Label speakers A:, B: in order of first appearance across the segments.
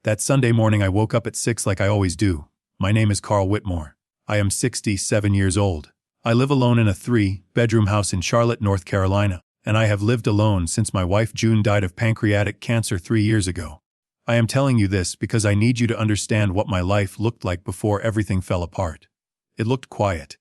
A: That Sunday morning I woke up at 6 like I always do. My name is Carl Whitmore. I am 67 years old. I live alone in a 3-bedroom house in Charlotte, North Carolina, and I have lived alone since my wife June died of pancreatic cancer 3 years ago. I am telling you this because I need you to understand what my life looked like before everything fell apart. It looked quiet.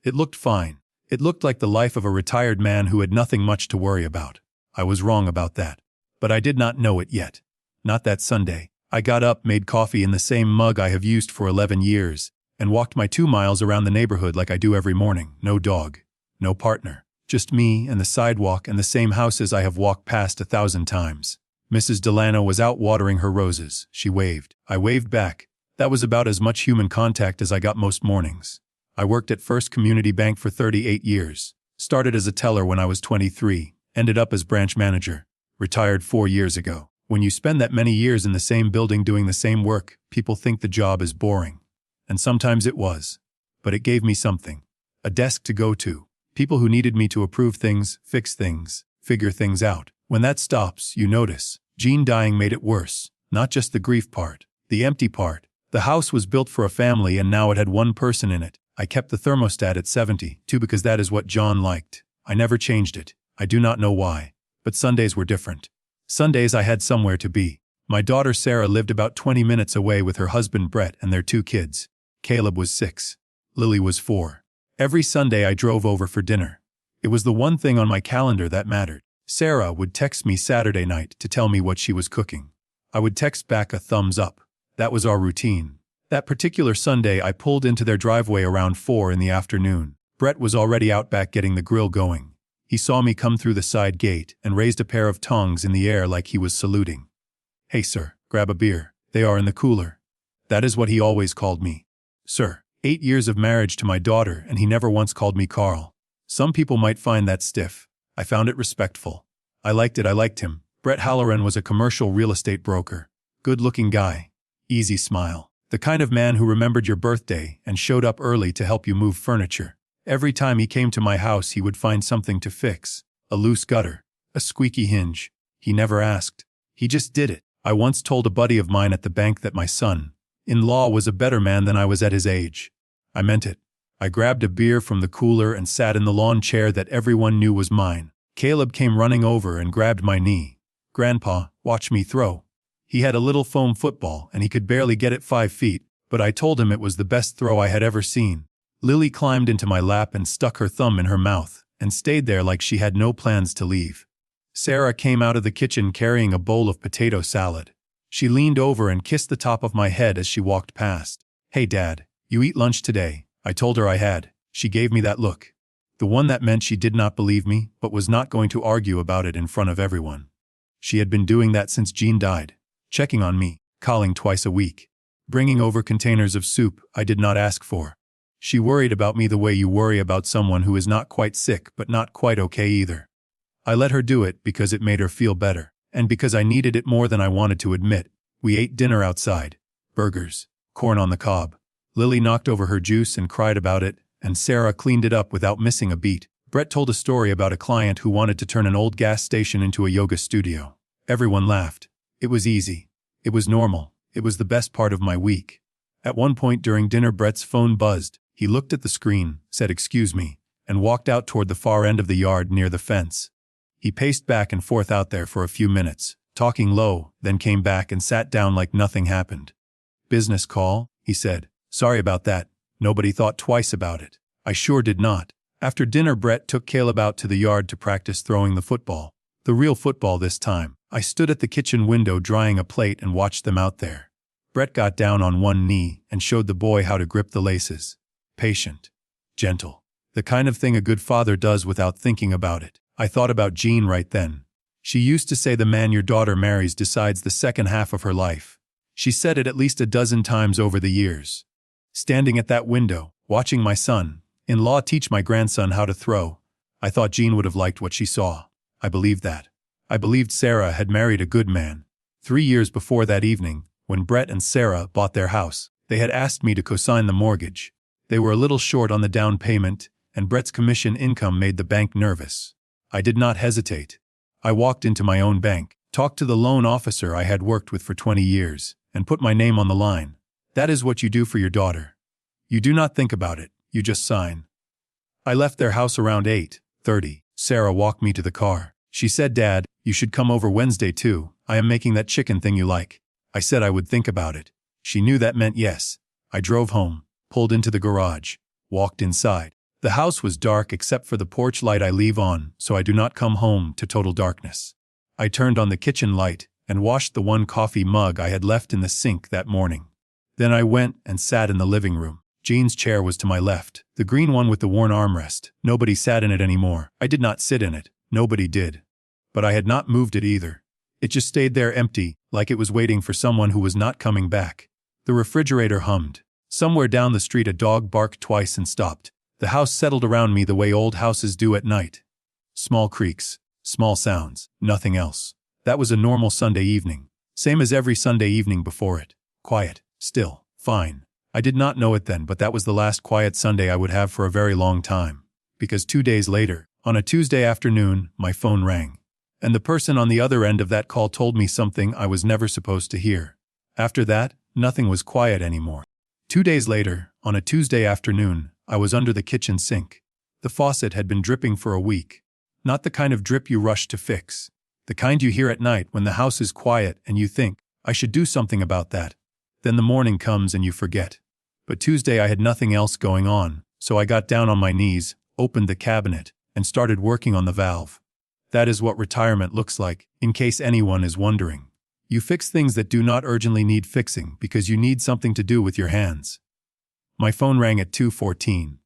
A: It looked fine. It looked like the life of a retired man who had nothing much to worry about. I was wrong about that. But I did not know it yet. Not that Sunday. I got up, made coffee in the same mug I have used for 11 years, and walked my 2 miles around the neighborhood like I do every morning. No dog. No partner. Just me and the sidewalk and the same houses I have walked past 1,000 times. Mrs. Delano was out watering her roses. She waved. I waved back. That was about as much human contact as I got most mornings. I worked at First Community Bank for 38 years. Started as a teller when I was 23. Ended up as branch manager. Retired 4 years ago. When you spend that many years in the same building doing the same work, people think the job is boring. And sometimes it was. But it gave me something. A desk to go to. People who needed me to approve things, fix things, figure things out. When that stops, you notice. Jean dying made it worse. Not just the grief part. The empty part. The house was built for a family and now it had one person in it. I kept the thermostat at 72 because that is what John liked. I never changed it. I do not know why. But Sundays were different. Sundays I had somewhere to be. My daughter Sarah lived about 20 minutes away with her husband Brett and their 2 kids. Caleb was 6. Lily was 4. Every Sunday I drove over for dinner. It was the one thing on my calendar that mattered. Sarah would text me Saturday night to tell me what she was cooking. I would text back a thumbs up. That was our routine. That particular Sunday I pulled into their driveway around 4 in the afternoon. Brett was already out back getting the grill going. He saw me come through the side gate and raised a pair of tongs in the air like he was saluting. "Hey sir, grab a beer. They are in the cooler." That is what he always called me. Sir. 8 years of marriage to my daughter and he never once called me Carl. Some people might find that stiff. I found it respectful. I liked it. I liked him. Brett Halloran was a commercial real estate broker. Good-looking guy. Easy smile. The kind of man who remembered your birthday and showed up early to help you move furniture. Every time he came to my house he would find something to fix. A loose gutter. A squeaky hinge. He never asked. He just did it. I once told a buddy of mine at the bank that my son-in-law was a better man than I was at his age. I meant it. I grabbed a beer from the cooler and sat in the lawn chair that everyone knew was mine. Caleb came running over and grabbed my knee. "Grandpa, watch me throw." He had a little foam football and he could barely get it 5 feet, but I told him it was the best throw I had ever seen. Lily climbed into my lap and stuck her thumb in her mouth, and stayed there like she had no plans to leave. Sarah came out of the kitchen carrying a bowl of potato salad. She leaned over and kissed the top of my head as she walked past. "Hey Dad, you eat lunch today?" I told her I had. She gave me that look. The one that meant she did not believe me, but was not going to argue about it in front of everyone. She had been doing that since Jean died. Checking on me, calling twice a week. Bringing over containers of soup I did not ask for. She worried about me the way you worry about someone who is not quite sick but not quite okay either. I let her do it because it made her feel better, and because I needed it more than I wanted to admit. We ate dinner outside. Burgers. Corn on the cob. Lily knocked over her juice and cried about it, and Sarah cleaned it up without missing a beat. Brett told a story about a client who wanted to turn an old gas station into a yoga studio. Everyone laughed. It was easy. It was normal. It was the best part of my week. At one point during dinner Brett's phone buzzed. He looked at the screen, said "excuse me," and walked out toward the far end of the yard near the fence. He paced back and forth out there for a few minutes, talking low, then came back and sat down like nothing happened. "Business call?" he said. "Sorry about that. Nobody thought twice about it." I sure did not. After dinner Brett took Caleb out to the yard to practice throwing the football. The real football this time. I stood at the kitchen window drying a plate and watched them out there. Brett got down on one knee and showed the boy how to grip the laces. Patient. Gentle. The kind of thing a good father does without thinking about it. I thought about Jean right then. She used to say the man your daughter marries decides the second half of her life. She said it at least a dozen times over the years. Standing at that window, watching my son-in-law teach my grandson how to throw, I thought Jean would have liked what she saw. I believed that. I believed Sarah had married a good man. 3 years before that evening, when Brett and Sarah bought their house, they had asked me to co-sign the mortgage. They were a little short on the down payment, and Brett's commission income made the bank nervous. I did not hesitate. I walked into my own bank, talked to the loan officer I had worked with for 20 years, and put my name on the line. That is what you do for your daughter. You do not think about it, you just sign. I left their house around 8:30. Sarah walked me to the car. She said, "Dad, you should come over Wednesday too. I am making that chicken thing you like." I said I would think about it. She knew that meant yes. I drove home, pulled into the garage, walked inside. The house was dark except for the porch light I leave on, so I do not come home to total darkness. I turned on the kitchen light and washed the one coffee mug I had left in the sink that morning. Then I went and sat in the living room. Jean's chair was to my left, the green one with the worn armrest. Nobody sat in it anymore. I did not sit in it. Nobody did. But I had not moved it either. It just stayed there empty, like it was waiting for someone who was not coming back. The refrigerator hummed. Somewhere down the street a dog barked twice and stopped. The house settled around me the way old houses do at night. Small creaks, small sounds, nothing else. That was a normal Sunday evening. Same as every Sunday evening before it. Quiet, still, fine. I did not know it then, but that was the last quiet Sunday I would have for a very long time. Because 2 days later, on a Tuesday afternoon, my phone rang. And the person on the other end of that call told me something I was never supposed to hear. After that, nothing was quiet anymore. 2 days later, on a Tuesday afternoon, I was under the kitchen sink. The faucet had been dripping for a week. Not the kind of drip you rush to fix. The kind you hear at night when the house is quiet and you think, I should do something about that. Then the morning comes and you forget. But Tuesday I had nothing else going on, so I got down on my knees, opened the cabinet, and started working on the valve. That is what retirement looks like, in case anyone is wondering. You fix things that do not urgently need fixing because you need something to do with your hands. My phone rang at 2:14.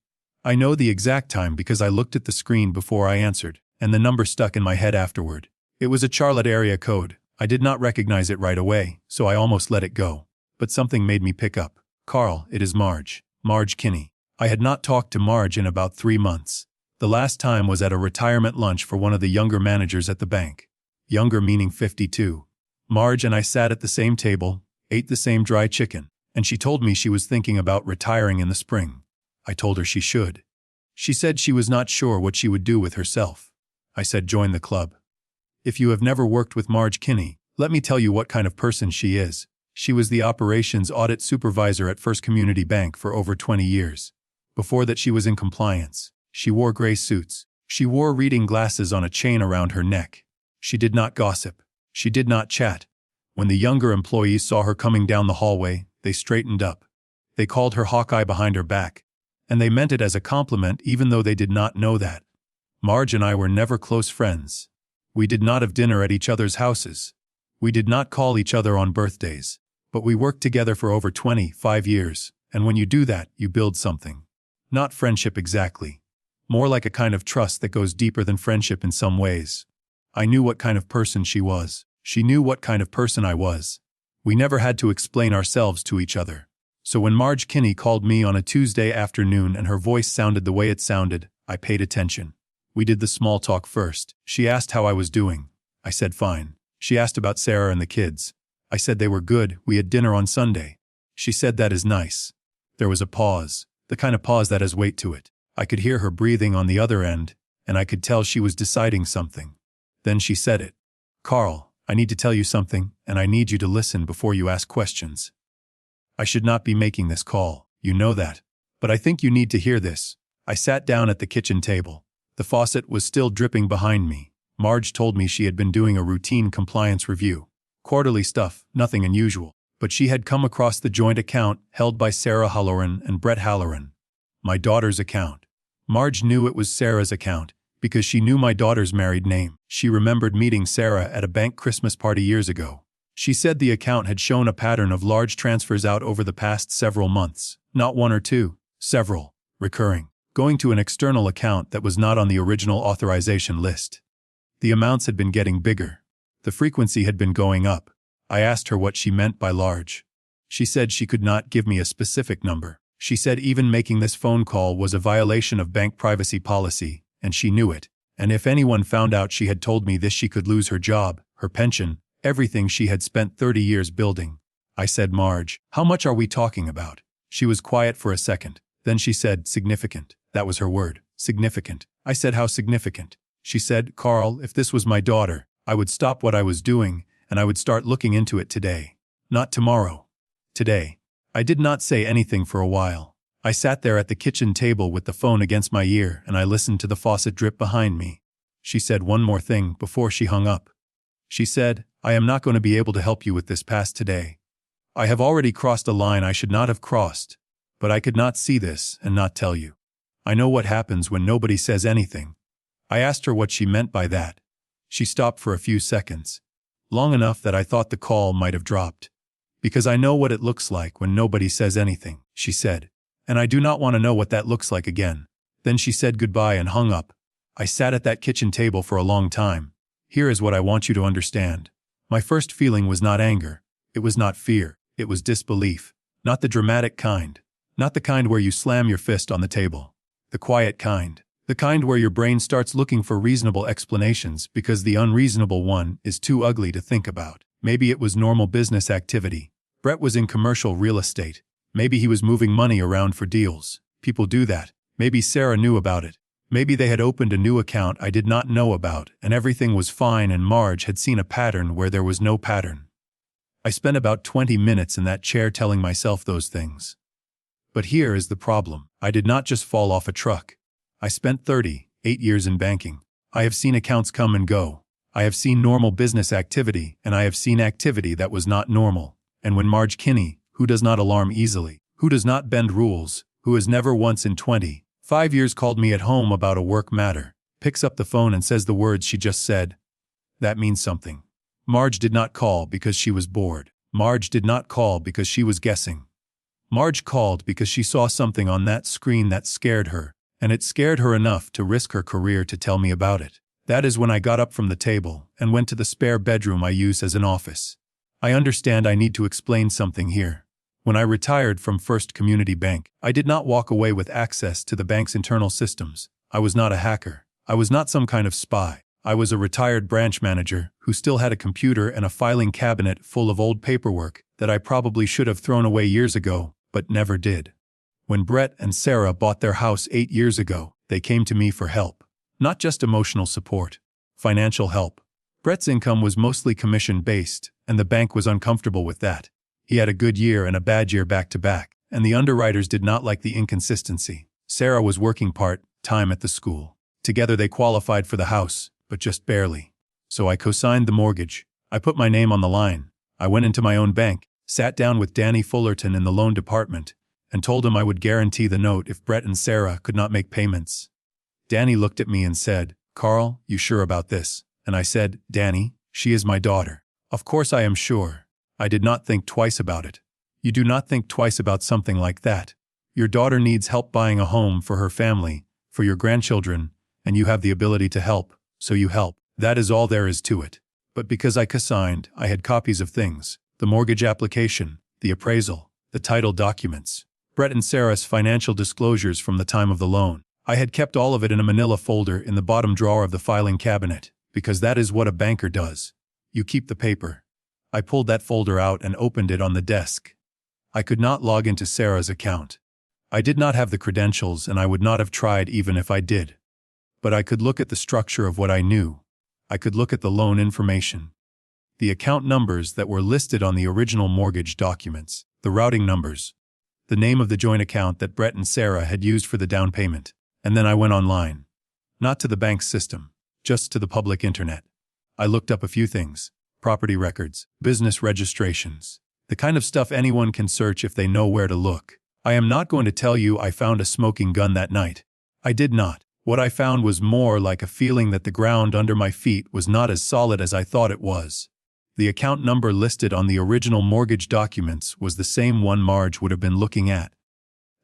A: I know the exact time because I looked at the screen before I answered, and the number stuck in my head afterward. It was a Charlotte area code. I did not recognize it right away, so I almost let it go. But something made me pick up. "Carl, it is Marge. Marge Kinney." I had not talked to Marge in about 3 months. The last time was at a retirement lunch for one of the younger managers at the bank. Younger meaning 52. Marge and I sat at the same table, ate the same dry chicken, and she told me she was thinking about retiring in the spring. I told her she should. She said she was not sure what she would do with herself. I said join the club. If you have never worked with Marge Kinney, let me tell you what kind of person she is. She was the operations audit supervisor at First Community Bank for over 20 years. Before that she was in compliance. She wore gray suits. She wore reading glasses on a chain around her neck. She did not gossip. She did not chat. When the younger employees saw her coming down the hallway, they straightened up. They called her Hawkeye behind her back. And they meant it as a compliment even though they did not know that. Marge and I were never close friends. We did not have dinner at each other's houses. We did not call each other on birthdays. But we worked together for over 25 years, and when you do that, you build something. Not friendship exactly. More like a kind of trust that goes deeper than friendship in some ways. I knew what kind of person she was. She knew what kind of person I was. We never had to explain ourselves to each other. So when Marge Kinney called me on a Tuesday afternoon and her voice sounded the way it sounded, I paid attention. We did the small talk first. She asked how I was doing. I said fine. She asked about Sarah and the kids. I said they were good. We had dinner on Sunday. She said that is nice. There was a pause, the kind of pause that has weight to it. I could hear her breathing on the other end, and I could tell she was deciding something. Then she said it. "Carl, I need to tell you something, and I need you to listen before you ask questions. I should not be making this call, you know that. But I think you need to hear this." I sat down at the kitchen table. The faucet was still dripping behind me. Marge told me she had been doing a routine compliance review. Quarterly stuff, nothing unusual. But she had come across the joint account held by Sarah Halloran and Brett Halloran. My daughter's account. Marge knew it was Sarah's account because she knew my daughter's married name. She remembered meeting Sarah at a bank Christmas party years ago. She said the account had shown a pattern of large transfers out over the past several months. Not one or two, several, recurring, going to an external account that was not on the original authorization list. The amounts had been getting bigger. The frequency had been going up. I asked her what she meant by large. She said she could not give me a specific number. She said even making this phone call was a violation of bank privacy policy, and she knew it. And if anyone found out she had told me this, she could lose her job, her pension, everything she had spent 30 years building. I said, "Marge, how much are we talking about?" She was quiet for a second. Then she said, "Significant." That was her word, significant. I said, "How significant?" She said, "Carl, if this was my daughter, I would stop what I was doing, and I would start looking into it today." Not tomorrow. Today. I did not say anything for a while. I sat there at the kitchen table with the phone against my ear and I listened to the faucet drip behind me. She said one more thing before she hung up. She said, I am not going to be able to help you with this past today. I have already crossed a line I should not have crossed, but I could not see this and not tell you. I know what happens when nobody says anything. I asked her what she meant by that. She stopped for a few seconds, long enough that I thought the call might have dropped. Because I know what it looks like when nobody says anything, she said, and I do not want to know what that looks like again. Then she said goodbye and hung up. I sat at that kitchen table for a long time. Here is what I want you to understand. My first feeling was not anger. It was not fear. It was disbelief. Not the dramatic kind. Not the kind where you slam your fist on the table. The quiet kind. The kind where your brain starts looking for reasonable explanations because the unreasonable one is too ugly to think about. Maybe it was normal business activity. Brett was in commercial real estate. Maybe he was moving money around for deals. People do that. Maybe Sarah knew about it. Maybe they had opened a new account I did not know about and everything was fine and Marge had seen a pattern where there was no pattern. I spent about 20 minutes in that chair telling myself those things. But here is the problem. I did not just fall off a truck. I spent 38 years in banking. I have seen accounts come and go. I have seen normal business activity and I have seen activity that was not normal. And when Marge Kinney, who does not alarm easily, who does not bend rules, who has never once in 25 years called me at home about a work matter, picks up the phone and says the words she just said, that means something. Marge did not call because she was bored. Marge did not call because she was guessing. Marge called because she saw something on that screen that scared her, and it scared her enough to risk her career to tell me about it. That is when I got up from the table and went to the spare bedroom I use as an office. I understand I need to explain something here. When I retired from First Community Bank, I did not walk away with access to the bank's internal systems. I was not a hacker. I was not some kind of spy. I was a retired branch manager who still had a computer and a filing cabinet full of old paperwork that I probably should have thrown away years ago, but never did. When Brett and Sarah bought their house 8 years ago, they came to me for help. Not just emotional support. Financial help. Brett's income was mostly commission-based, and the bank was uncomfortable with that. He had a good year and a bad year back-to-back, and the underwriters did not like the inconsistency. Sarah was working part-time at the school. Together they qualified for the house, but just barely. So I co-signed the mortgage. I put my name on the line. I went into my own bank, sat down with Danny Fullerton in the loan department, and told him I would guarantee the note if Brett and Sarah could not make payments. Danny looked at me and said, "Carl, you sure about this?" And I said, "Danny, she is my daughter. Of course I am sure." I did not think twice about it. You do not think twice about something like that. Your daughter needs help buying a home for her family, for your grandchildren, and you have the ability to help, so you help. That is all there is to it. But because I co-signed, I had copies of things: the mortgage application, the appraisal, the title documents, Brett and Sarah's financial disclosures from the time of the loan. I had kept all of it in a manila folder in the bottom drawer of the filing cabinet, because that is what a banker does. You keep the paper. I pulled that folder out and opened it on the desk. I could not log into Sarah's account. I did not have the credentials and I would not have tried even if I did. But I could look at the structure of what I knew. I could look at the loan information. The account numbers that were listed on the original mortgage documents, the routing numbers, the name of the joint account that Brett and Sarah had used for the down payment. And then I went online. Not to the bank's system, just to the public internet. I looked up a few things: property records, business registrations, the kind of stuff anyone can search if they know where to look. I am not going to tell you I found a smoking gun that night. I did not. What I found was more like a feeling that the ground under my feet was not as solid as I thought it was. The account number listed on the original mortgage documents was the same one Marge would have been looking at.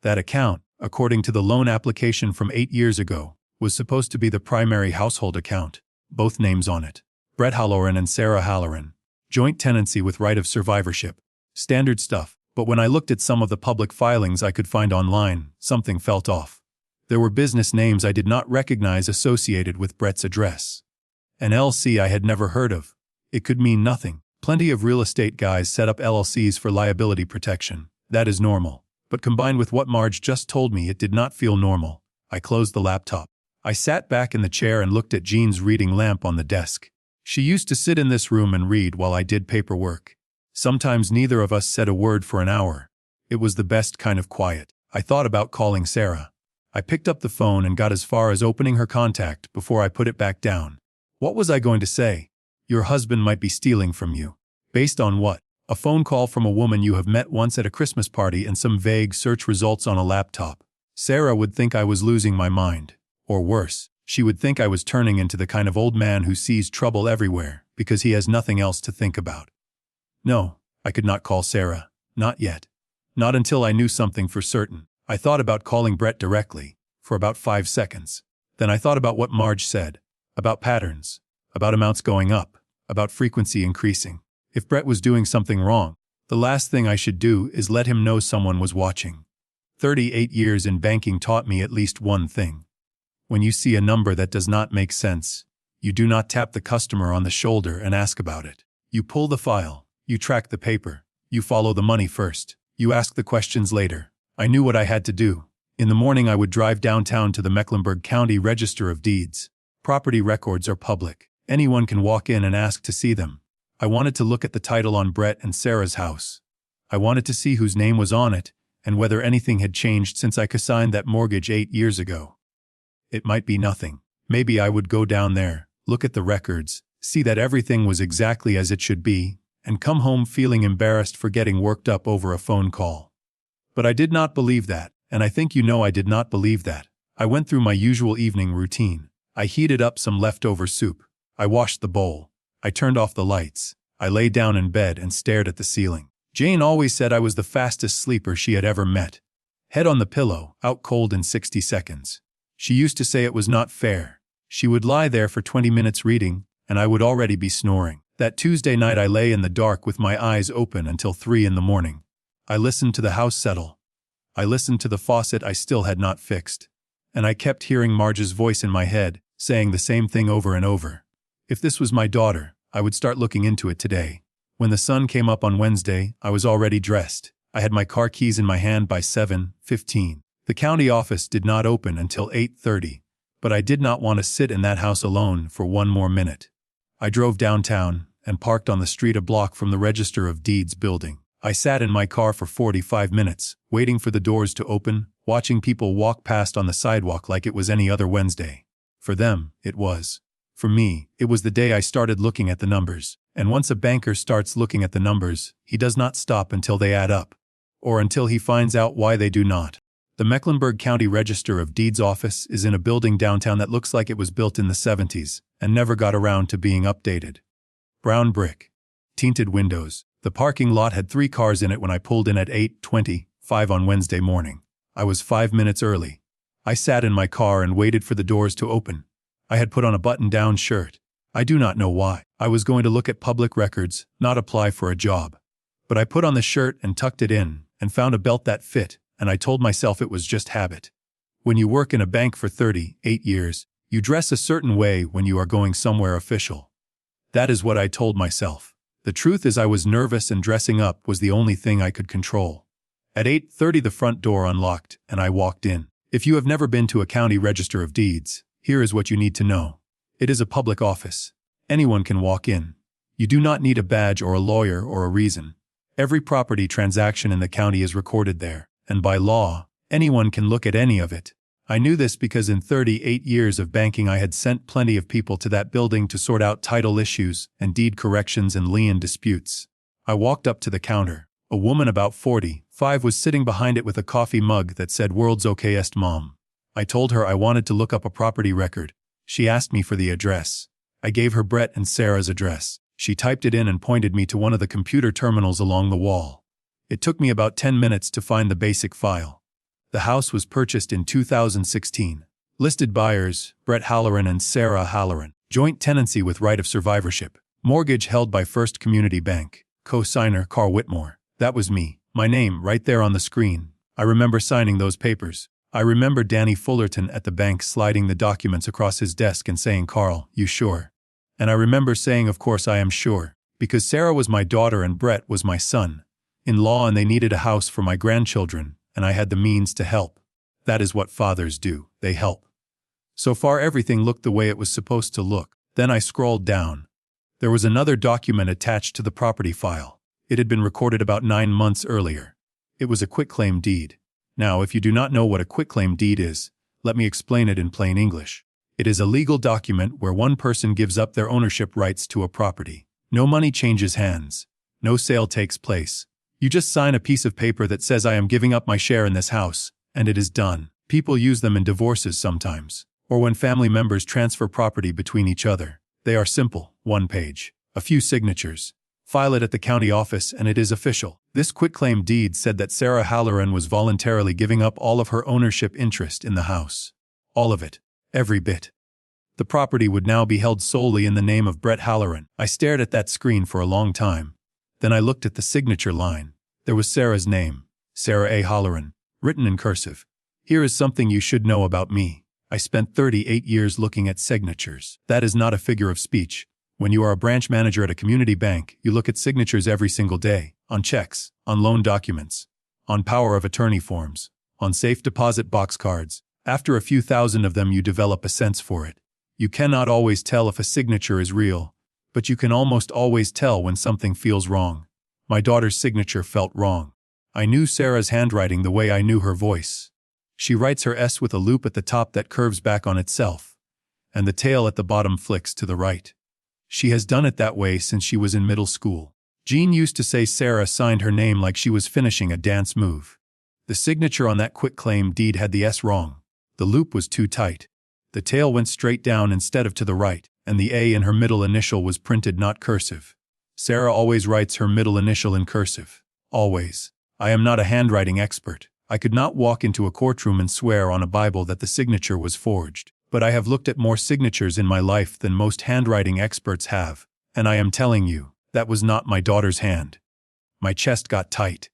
A: That account, according to the loan application from 8 years ago, was supposed to be the primary household account. Both names on it: Brett Halloran and Sarah Halloran. Joint tenancy with right of survivorship. Standard stuff. But when I looked at some of the public filings I could find online, something felt off. There were business names I did not recognize associated with Brett's address. An LLC I had never heard of. It could mean nothing. Plenty of real estate guys set up LLCs for liability protection. That is normal. But combined with what Marge just told me, it did not feel normal. I closed the laptop. I sat back in the chair and looked at Jean's reading lamp on the desk. She used to sit in this room and read while I did paperwork. Sometimes neither of us said a word for an hour. It was the best kind of quiet. I thought about calling Sarah. I picked up the phone and got as far as opening her contact before I put it back down. What was I going to say? Your husband might be stealing from you. Based on what? A phone call from a woman you have met once at a Christmas party and some vague search results on a laptop. Sarah would think I was losing my mind. Or worse, she would think I was turning into the kind of old man who sees trouble everywhere because he has nothing else to think about. No, I could not call Sarah. Not yet. Not until I knew something for certain. I thought about calling Brett directly, for about 5 seconds. Then I thought about what Marge said. About patterns. About amounts going up. About frequency increasing. If Brett was doing something wrong, the last thing I should do is let him know someone was watching. 38 years in banking taught me at least one thing. When you see a number that does not make sense, you do not tap the customer on the shoulder and ask about it. You pull the file. You track the paper. You follow the money first. You ask the questions later. I knew what I had to do. In the morning I would drive downtown to the Mecklenburg County Register of Deeds. Property records are public. Anyone can walk in and ask to see them. I wanted to look at the title on Brett and Sarah's house. I wanted to see whose name was on it and whether anything had changed since I signed that mortgage 8 years ago. It might be nothing. Maybe I would go down there, look at the records, see that everything was exactly as it should be, and come home feeling embarrassed for getting worked up over a phone call. But I did not believe that, and I think you know I did not believe that. I went through my usual evening routine. I heated up some leftover soup. I washed the bowl. I turned off the lights. I lay down in bed and stared at the ceiling. Jane always said I was the fastest sleeper she had ever met. Head on the pillow, out cold in 60 seconds. She used to say it was not fair. She would lie there for 20 minutes reading, and I would already be snoring. That Tuesday night I lay in the dark with my eyes open until 3 in the morning. I listened to the house settle. I listened to the faucet I still had not fixed. And I kept hearing Marge's voice in my head, saying the same thing over and over. If this was my daughter, I would start looking into it today. When the sun came up on Wednesday, I was already dressed. I had my car keys in my hand by 7:15. The county office did not open until 8:30, but I did not want to sit in that house alone for one more minute. I drove downtown and parked on the street a block from the Register of Deeds building. I sat in my car for 45 minutes, waiting for the doors to open, watching people walk past on the sidewalk like it was any other Wednesday. For them, it was. For me, it was the day I started looking at the numbers. And once a banker starts looking at the numbers, he does not stop until they add up. Or until he finds out why they do not. The Mecklenburg County Register of Deeds office is in a building downtown that looks like it was built in the 70s and never got around to being updated. Brown brick. Tinted windows. The parking lot had 3 cars in it when I pulled in at 8:25 on Wednesday morning. I was 5 minutes early. I sat in my car and waited for the doors to open. I had put on a button-down shirt. I do not know why. I was going to look at public records, not apply for a job. But I put on the shirt and tucked it in, and found a belt that fit, and I told myself it was just habit. When you work in a bank for 38 years, you dress a certain way when you are going somewhere official. That is what I told myself. The truth is I was nervous and dressing up was the only thing I could control. At 8:30 the front door unlocked, and I walked in. If you have never been to a county register of deeds, here is what you need to know. It is a public office. Anyone can walk in. You do not need a badge or a lawyer or a reason. Every property transaction in the county is recorded there, and by law, anyone can look at any of it. I knew this because in 38 years of banking I had sent plenty of people to that building to sort out title issues and deed corrections and lien disputes. I walked up to the counter. A woman about 45 was sitting behind it with a coffee mug that said "World's okayest mom." I told her I wanted to look up a property record. She asked me for the address. I gave her Brett and Sarah's address. She typed it in and pointed me to one of the computer terminals along the wall. It took me about 10 minutes to find the basic file. The house was purchased in 2016. Listed buyers, Brett Halloran and Sarah Halloran. Joint tenancy with right of survivorship. Mortgage held by First Community Bank. Co-signer Carl Whitmore. That was me. My name right there on the screen. I remember signing those papers. I remember Danny Fullerton at the bank sliding the documents across his desk and saying, "Carl, you sure?" And I remember saying, "Of course I am sure." Because Sarah was my daughter and Brett was my son-in-law, and they needed a house for my grandchildren, and I had the means to help. That is what fathers do. They help. So far everything looked the way it was supposed to look. Then I scrolled down. There was another document attached to the property file. It had been recorded about 9 months earlier. It was a quitclaim deed. Now, if you do not know what a quitclaim deed is, let me explain it in plain English. It is a legal document where one person gives up their ownership rights to a property. No money changes hands. No sale takes place. You just sign a piece of paper that says I am giving up my share in this house, and it is done. People use them in divorces sometimes, or when family members transfer property between each other. They are simple, one page, a few signatures. File it at the county office and it is official. This quitclaim deed said that Sarah Halloran was voluntarily giving up all of her ownership interest in the house. All of it. Every bit. The property would now be held solely in the name of Brett Halloran. I stared at that screen for a long time. Then I looked at the signature line. There was Sarah's name, Sarah A. Halloran, written in cursive. Here is something you should know about me. I spent 38 years looking at signatures. That is not a figure of speech. When you are a branch manager at a community bank, you look at signatures every single day, on checks, on loan documents, on power of attorney forms, on safe deposit box cards. After a few thousand of them, you develop a sense for it. You cannot always tell if a signature is real, but you can almost always tell when something feels wrong. My daughter's signature felt wrong. I knew Sarah's handwriting the way I knew her voice. She writes her S with a loop at the top that curves back on itself, and the tail at the bottom flicks to the right. She has done it that way since she was in middle school. Jean used to say Sarah signed her name like she was finishing a dance move. The signature on that quitclaim deed had the S wrong. The loop was too tight. The tail went straight down instead of to the right, and the A in her middle initial was printed not cursive. Sarah always writes her middle initial in cursive. Always. I am not a handwriting expert. I could not walk into a courtroom and swear on a Bible that the signature was forged. But I have looked at more signatures in my life than most handwriting experts have, and I am telling you, that was not my daughter's hand. My chest got tight.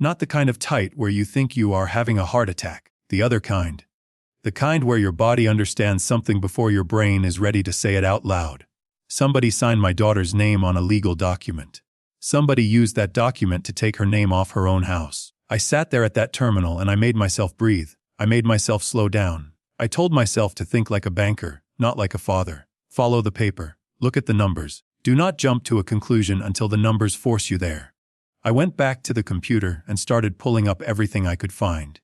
A: Not the kind of tight where you think you are having a heart attack, the other kind. The kind where your body understands something before your brain is ready to say it out loud. Somebody signed my daughter's name on a legal document. Somebody used that document to take her name off her own house. I sat there at that terminal and I made myself breathe. I made myself slow down. I told myself to think like a banker, not like a father. Follow the paper. Look at the numbers. Do not jump to a conclusion until the numbers force you there. I went back to the computer and started pulling up everything I could find.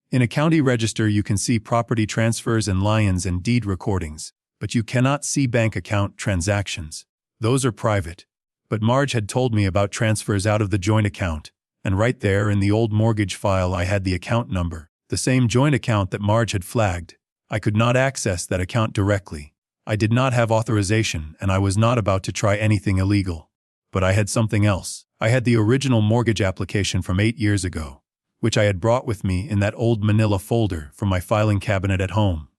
A: In a county register you can see property transfers and liens and deed recordings, but you cannot see bank account transactions. Those are private. But Marge had told me about transfers out of the joint account, and right there in the old mortgage file I had the account number, the same joint account that Marge had flagged. I could not access that account directly. I did not have authorization and I was not about to try anything illegal. But I had something else. I had the original mortgage application from 8 years ago, which I had brought with me in that old manila folder from my filing cabinet at home.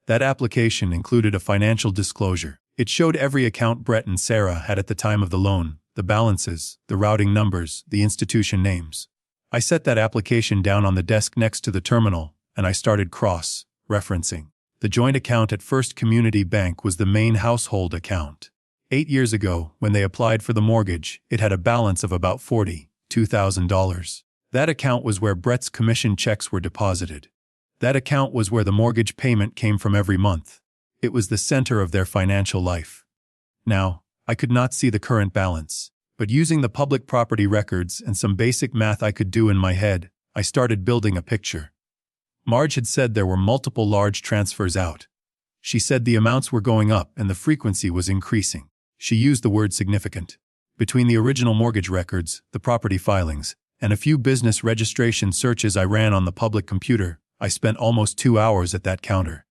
A: That application included a financial disclosure. It showed every account Brett and Sarah had at the time of the loan, the balances, the routing numbers, the institution names. I set that application down on the desk next to the terminal and I started cross-referencing. The joint account at First Community Bank was the main household account. 8 years ago, when they applied for the mortgage, it had a balance of about $42,000. That account was where Brett's commission checks were deposited. That account was where the mortgage payment came from every month. It was the center of their financial life. Now, I could not see the current balance, but using the public property records and some basic math I could do in my head, I started building a picture. Marge had said there were multiple large transfers out. She said the amounts were going up and the frequency was increasing. She used the word significant. Between the original mortgage records, the property filings, and a few business registration searches I ran on the public computer, I spent almost 2 hours at that counter.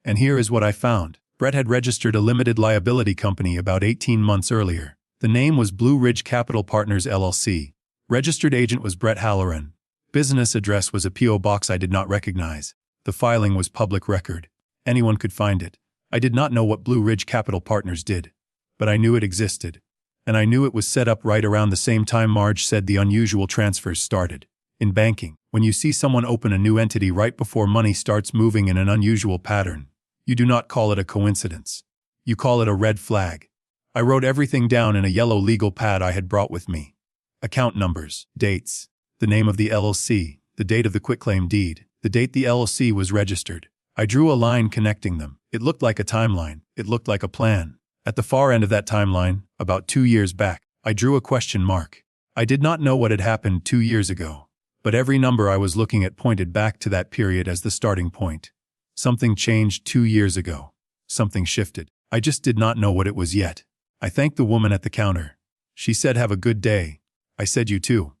A: And here is what I found. Brett had registered a limited liability company about 18 months earlier. The name was Blue Ridge Capital Partners LLC. Registered agent was Brett Halloran. Business address was a P.O. box I did not recognize. The filing was public record. Anyone could find it. I did not know what Blue Ridge Capital Partners did, but I knew it existed. And I knew it was set up right around the same time Marge said the unusual transfers started. In banking, when you see someone open a new entity right before money starts moving in an unusual pattern, you do not call it a coincidence. You call it a red flag. I wrote everything down in a yellow legal pad I had brought with me. Account numbers, dates, the name of the LLC, the date of the quitclaim deed, the date the LLC was registered. I drew a line connecting them. It looked like a timeline. It looked like a plan. At the far end of that timeline, about 2 years back, I drew a question mark. I did not know what had happened 2 years ago, but every number I was looking at pointed back to that period as the starting point. Something changed 2 years ago. Something shifted. I just did not know what it was yet. I thanked the woman at the counter. She said, "Have a good day." I said, "You too."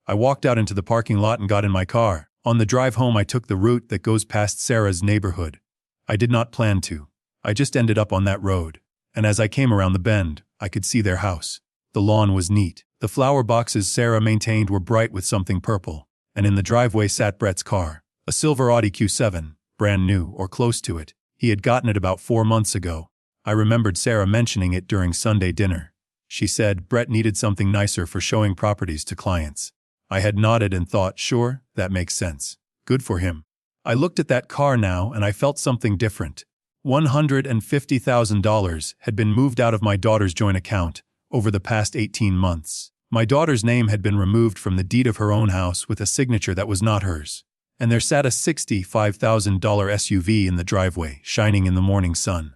A: I walked out into the parking lot and got in my car. On the drive home, I took the route that goes past Sarah's neighborhood. I did not plan to. I just ended up on that road. And as I came around the bend, I could see their house. The lawn was neat. The flower boxes Sarah maintained were bright with something purple. And in the driveway sat Brett's car, a silver Audi Q7, brand new or close to it. He had gotten it about 4 months ago. I remembered Sarah mentioning it during Sunday dinner. She said Brett needed something nicer for showing properties to clients. I had nodded and thought, sure, that makes sense. Good for him. I looked at that car now and I felt something different. $150,000 had been moved out of my daughter's joint account over the past 18 months. My daughter's name had been removed from the deed of her own house with a signature that was not hers. And there sat a $65,000 SUV in the driveway, shining in the morning sun.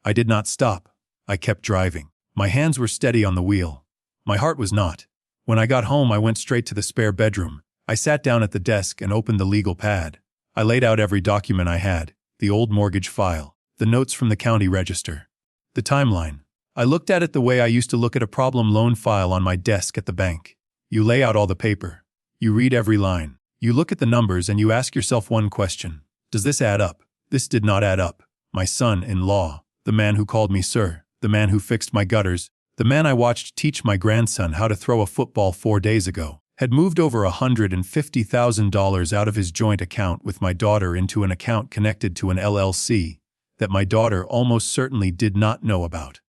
A: I did not stop. I kept driving. My hands were steady on the wheel. My heart was not. When I got home, I went straight to the spare bedroom. I sat down at the desk and opened the legal pad. I laid out every document I had, the old mortgage file, the notes from the county register, the timeline. I looked at it the way I used to look at a problem loan file on my desk at the bank. You lay out all the paper. You read every line. You look at the numbers and you ask yourself one question. Does this add up? This did not add up. My son-in-law, the man who called me sir, the man who fixed my gutters, the man I watched teach my grandson how to throw a football 4 days ago, had moved over $150,000 out of his joint account with my daughter into an account connected to an LLC that my daughter almost certainly did not know about.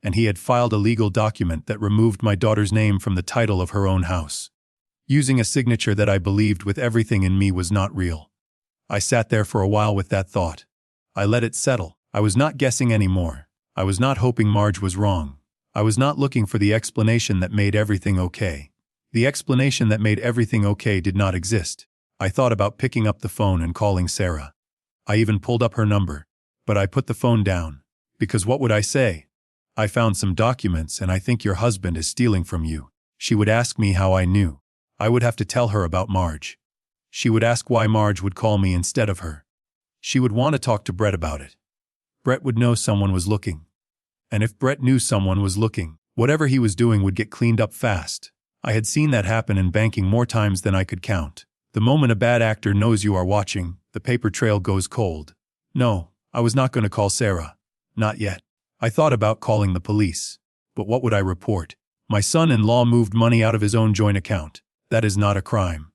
A: And he had filed a legal document that removed my daughter's name from the title of her own house, using a signature that I believed with everything in me was not real. I sat there for a while with that thought. I let it settle. I was not guessing anymore. I was not hoping Marge was wrong. I was not looking for the explanation that made everything okay. The explanation that made everything okay did not exist. I thought about picking up the phone and calling Sarah. I even pulled up her number, but I put the phone down. Because what would I say? I found some documents and I think your husband is stealing from you. She would ask me how I knew. I would have to tell her about Marge. She would ask why Marge would call me instead of her. She would want to talk to Brett about it. Brett would know someone was looking. And if Brett knew someone was looking, whatever he was doing would get cleaned up fast. I had seen that happen in banking more times than I could count. The moment a bad actor knows you are watching, the paper trail goes cold. No, I was not going to call Sarah. Not yet. I thought about calling the police. But what would I report? My son-in-law moved money out of his own joint account. That is not a crime.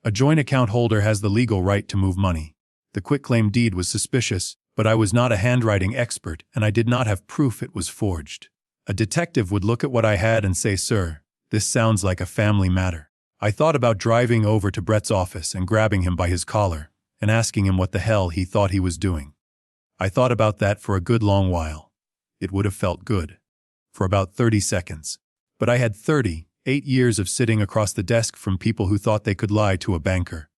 A: A joint account holder has the legal right to move money. The quitclaim deed was suspicious, but I was not a handwriting expert and I did not have proof it was forged. A detective would look at what I had and say, "Sir, this sounds like a family matter." I thought about driving over to Brett's office and grabbing him by his collar and asking him what the hell he thought he was doing. I thought about that for a good long while. It would have felt good. For about 30 seconds. But I had 38 years of sitting across the desk from people who thought they could lie to a banker.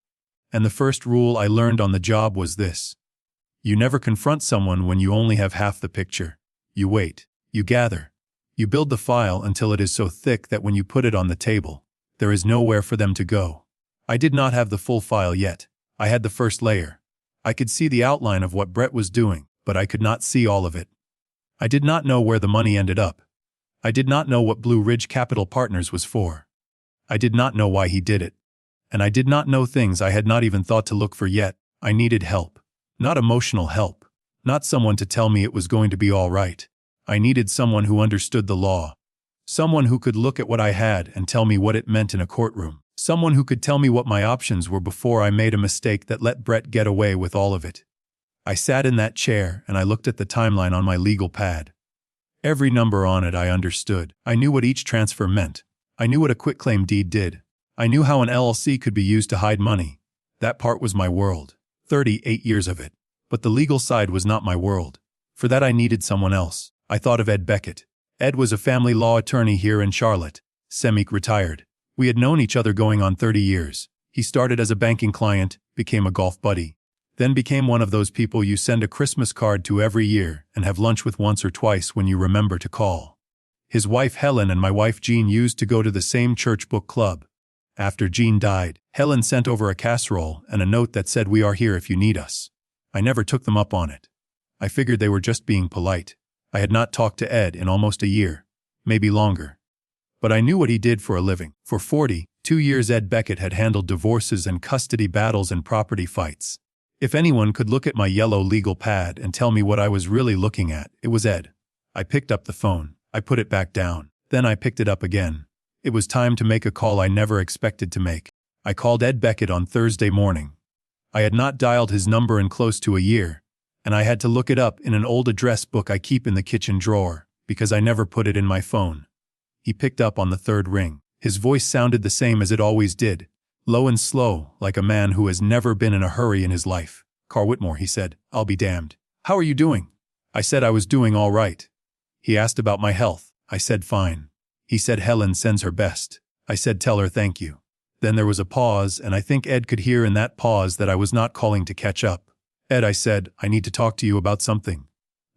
A: And the first rule I learned on the job was this. You never confront someone when you only have half the picture. You wait. You gather. You build the file until it is so thick that when you put it on the table, there is nowhere for them to go. I did not have the full file yet. I had the first layer. I could see the outline of what Brett was doing, but I could not see all of it. I did not know where the money ended up. I did not know what Blue Ridge Capital Partners was for. I did not know why he did it. And I did not know things I had not even thought to look for yet. I needed help. Not emotional help. Not someone to tell me it was going to be all right. I needed someone who understood the law. Someone who could look at what I had and tell me what it meant in a courtroom. Someone who could tell me what my options were before I made a mistake that let Brett get away with all of it. I sat in that chair and I looked at the timeline on my legal pad. Every number on it I understood. I knew what each transfer meant. I knew what a quitclaim deed did. I knew how an LLC could be used to hide money. That part was my world. 38 years of it. But the legal side was not my world. For that I needed someone else. I thought of Ed Beckett. Ed was a family law attorney here in Charlotte. Semi-retired. We had known each other going on 30 years. He started as a banking client, became a golf buddy, then became one of those people you send a Christmas card to every year and have lunch with once or twice when you remember to call. His wife Helen and my wife Jean used to go to the same church book club. After Jean died, Helen sent over a casserole and a note that said, "We are here if you need us." I never took them up on it. I figured they were just being polite. I had not talked to Ed in almost a year, maybe longer. But I knew what he did for a living. For 42 years Ed Beckett had handled divorces and custody battles and property fights. If anyone could look at my yellow legal pad and tell me what I was really looking at, it was Ed. I picked up the phone. I put it back down. Then I picked it up again. It was time to make a call I never expected to make. I called Ed Beckett on Thursday morning. I had not dialed his number in close to a year, and I had to look it up in an old address book I keep in the kitchen drawer, because I never put it in my phone. He picked up on the third ring. His voice sounded the same as it always did, low and slow, like a man who has never been in a hurry in his life. "Carl Whitmore," he said. "I'll be damned. How are you doing?" I said I was doing all right. He asked about my health. I said fine. He said Helen sends her best. I said tell her thank you. Then there was a pause, and I think Ed could hear in that pause that I was not calling to catch up. "Ed," I said, "I need to talk to you about something."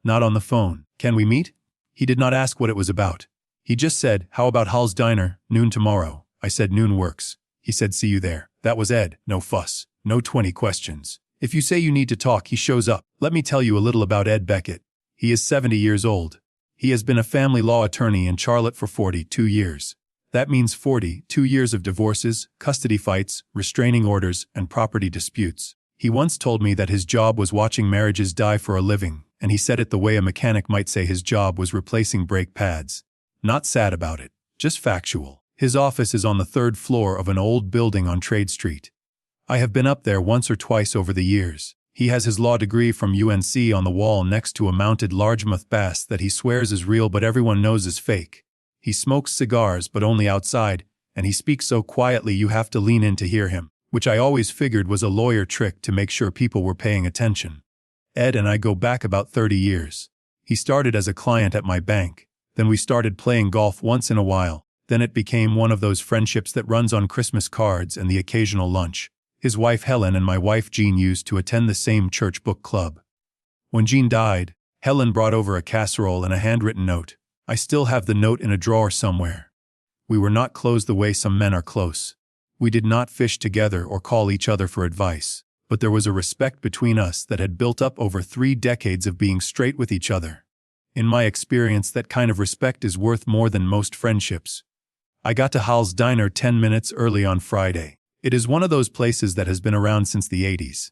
A: "Not on the phone. Can we meet?" He did not ask what it was about. He just said, "How about Hal's Diner, noon tomorrow?" I said noon works. He said see you there. That was Ed. No fuss. No 20 questions. If you say you need to talk, he shows up. Let me tell you a little about Ed Beckett. He is 70 years old. He has been a family law attorney in Charlotte for 42 years. That means 42 years of divorces, custody fights, restraining orders, and property disputes. He once told me that his job was watching marriages die for a living, and he said it the way a mechanic might say his job was replacing brake pads. Not sad about it, just factual. His office is on the 3rd floor of an old building on Trade Street. I have been up there once or twice over the years. He has his law degree from UNC on the wall next to a mounted largemouth bass that he swears is real but everyone knows is fake. He smokes cigars but only outside, and he speaks so quietly you have to lean in to hear him, which I always figured was a lawyer trick to make sure people were paying attention. Ed and I go back about 30 years. He started as a client at my bank. Then we started playing golf once in a while. Then it became one of those friendships that runs on Christmas cards and the occasional lunch. His wife Helen and my wife Jean used to attend the same church book club. When Jean died, Helen brought over a casserole and a handwritten note. I still have the note in a drawer somewhere. We were not close the way some men are close. We did not fish together or call each other for advice, but there was a respect between us that had built up over 3 decades of being straight with each other. In my experience, that kind of respect is worth more than most friendships. I got to Hal's Diner 10 minutes early on Friday. It is one of those places that has been around since the 80s.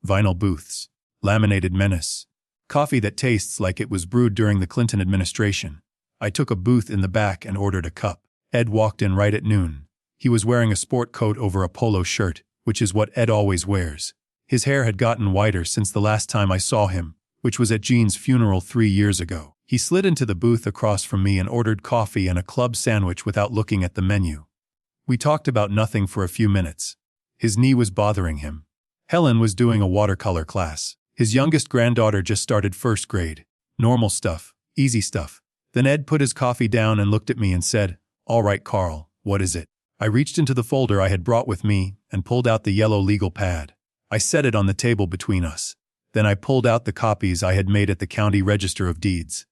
A: Vinyl booths, laminated menace, coffee that tastes like it was brewed during the Clinton administration. I took a booth in the back and ordered a cup. Ed walked in right at noon. He was wearing a sport coat over a polo shirt, which is what Ed always wears. His hair had gotten whiter since the last time I saw him, which was at Jean's funeral 3 years ago. He slid into the booth across from me and ordered coffee and a club sandwich without looking at the menu. We talked about nothing for a few minutes. His knee was bothering him. Helen was doing a watercolor class. His youngest granddaughter just started 1st grade. Normal stuff, easy stuff. Then Ed put his coffee down and looked at me and said, "All right, Carl, what is it?" I reached into the folder I had brought with me and pulled out the yellow legal pad. I set it on the table between us. Then I pulled out the copies I had made at the county register of deeds.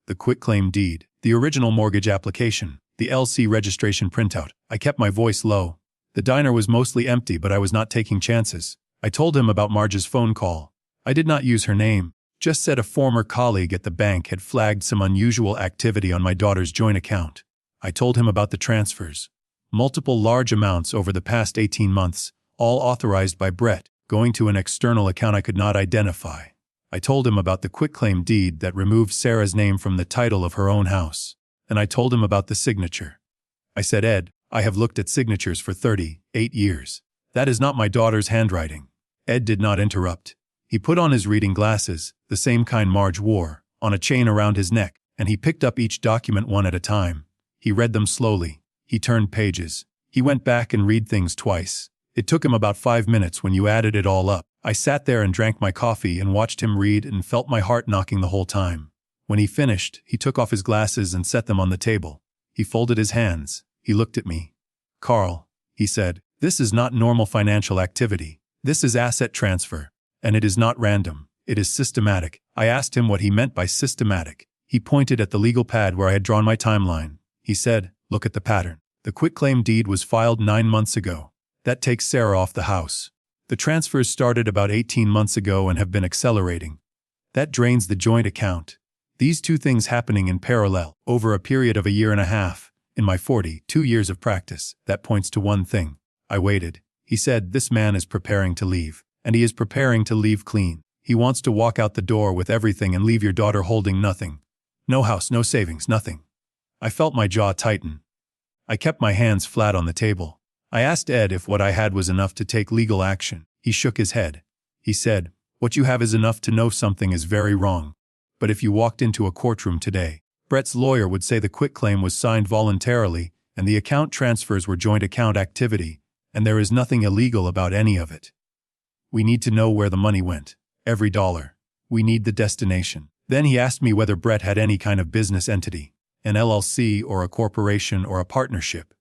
A: The quitclaim deed, the original mortgage application, the LC registration printout. I kept my voice low. The diner was mostly empty, but I was not taking chances. I told him about Marge's phone call. I did not use her name, just said a former colleague at the bank had flagged some unusual activity on my daughter's joint account. I told him about the transfers. Multiple large amounts over the past 18 months, all authorized by Brett, going to an external account I could not identify. I told him about the quitclaim deed that removed Sarah's name from the title of her own house. And I told him about the signature. I said, "Ed, I have looked at signatures for 38 years. That is not my daughter's handwriting." Ed did not interrupt. He put on his reading glasses, the same kind Marge wore, on a chain around his neck, and he picked up each document one at a time. He read them slowly. He turned pages. He went back and read things twice. It took him about 5 minutes when you added it all up. I sat there and drank my coffee and watched him read and felt my heart knocking the whole time. When he finished, he took off his glasses and set them on the table. He folded his hands. He looked at me. "Carl," he said, "this is not normal financial activity. This is asset transfer. And it is not random. It is systematic." I asked him what he meant by systematic. He pointed at the legal pad where I had drawn my timeline. He said, "Look at the pattern. The quitclaim deed was filed 9 months ago. That takes Sarah off the house. The transfers started about 18 months ago and have been accelerating. That drains the joint account. These two things happening in parallel, over a period of a year and a half, in my 42 years of practice, that points to one thing." I waited. He said, "This man is preparing to leave. And he is preparing to leave clean. He wants to walk out the door with everything and leave your daughter holding nothing. No house, no savings, nothing." I felt my jaw tighten. I kept my hands flat on the table. I asked Ed if what I had was enough to take legal action. He shook his head. He said, "What you have is enough to know something is very wrong. But if you walked into a courtroom today, Brett's lawyer would say the quitclaim was signed voluntarily and the account transfers were joint account activity, and there is nothing illegal about any of it. We need to know where the money went. Every dollar. We need the destination." Then he asked me whether Brett had any kind of business entity, an LLC or a corporation or a partnership.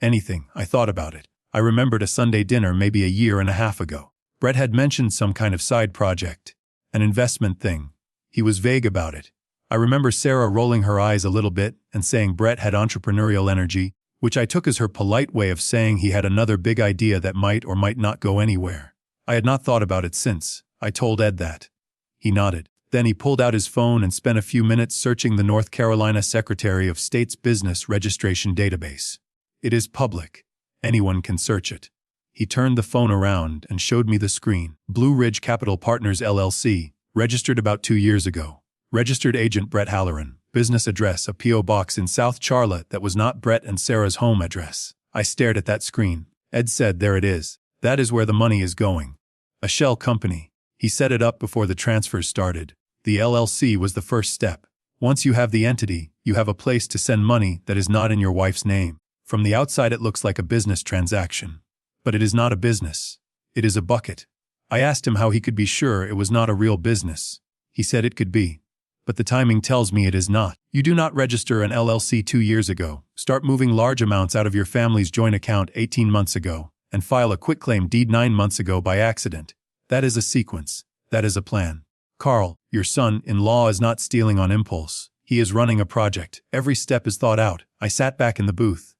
A: Anything. I thought about it. I remembered a Sunday dinner maybe a year and a half ago. Brett had mentioned some kind of side project, an investment thing. He was vague about it. I remember Sarah rolling her eyes a little bit and saying Brett had entrepreneurial energy, which I took as her polite way of saying he had another big idea that might or might not go anywhere. I had not thought about it since. I told Ed that. He nodded. Then he pulled out his phone and spent a few minutes searching the North Carolina Secretary of State's business registration database. It is public. Anyone can search it. He turned the phone around and showed me the screen. Blue Ridge Capital Partners LLC, registered about 2 years ago. Registered agent Brett Halloran. Business address, a P.O. box in South Charlotte that was not Brett and Sarah's home address. I stared at that screen. Ed said, "There it is. That is where the money is going. A shell company." He set it up before the transfers started. The LLC was the first step. Once you have the entity, you have a place to send money that is not in your wife's name. From the outside it looks like a business transaction. But it is not a business. It is a bucket. I asked him how he could be sure it was not a real business. He said it could be. But the timing tells me it is not. You do not register an LLC 2 years ago, start moving large amounts out of your family's joint account 18 months ago, and file a quitclaim deed 9 months ago by accident. That is a sequence. That is a plan. Carl, your son-in-law is not stealing on impulse. He is running a project. Every step is thought out. I sat back in the booth.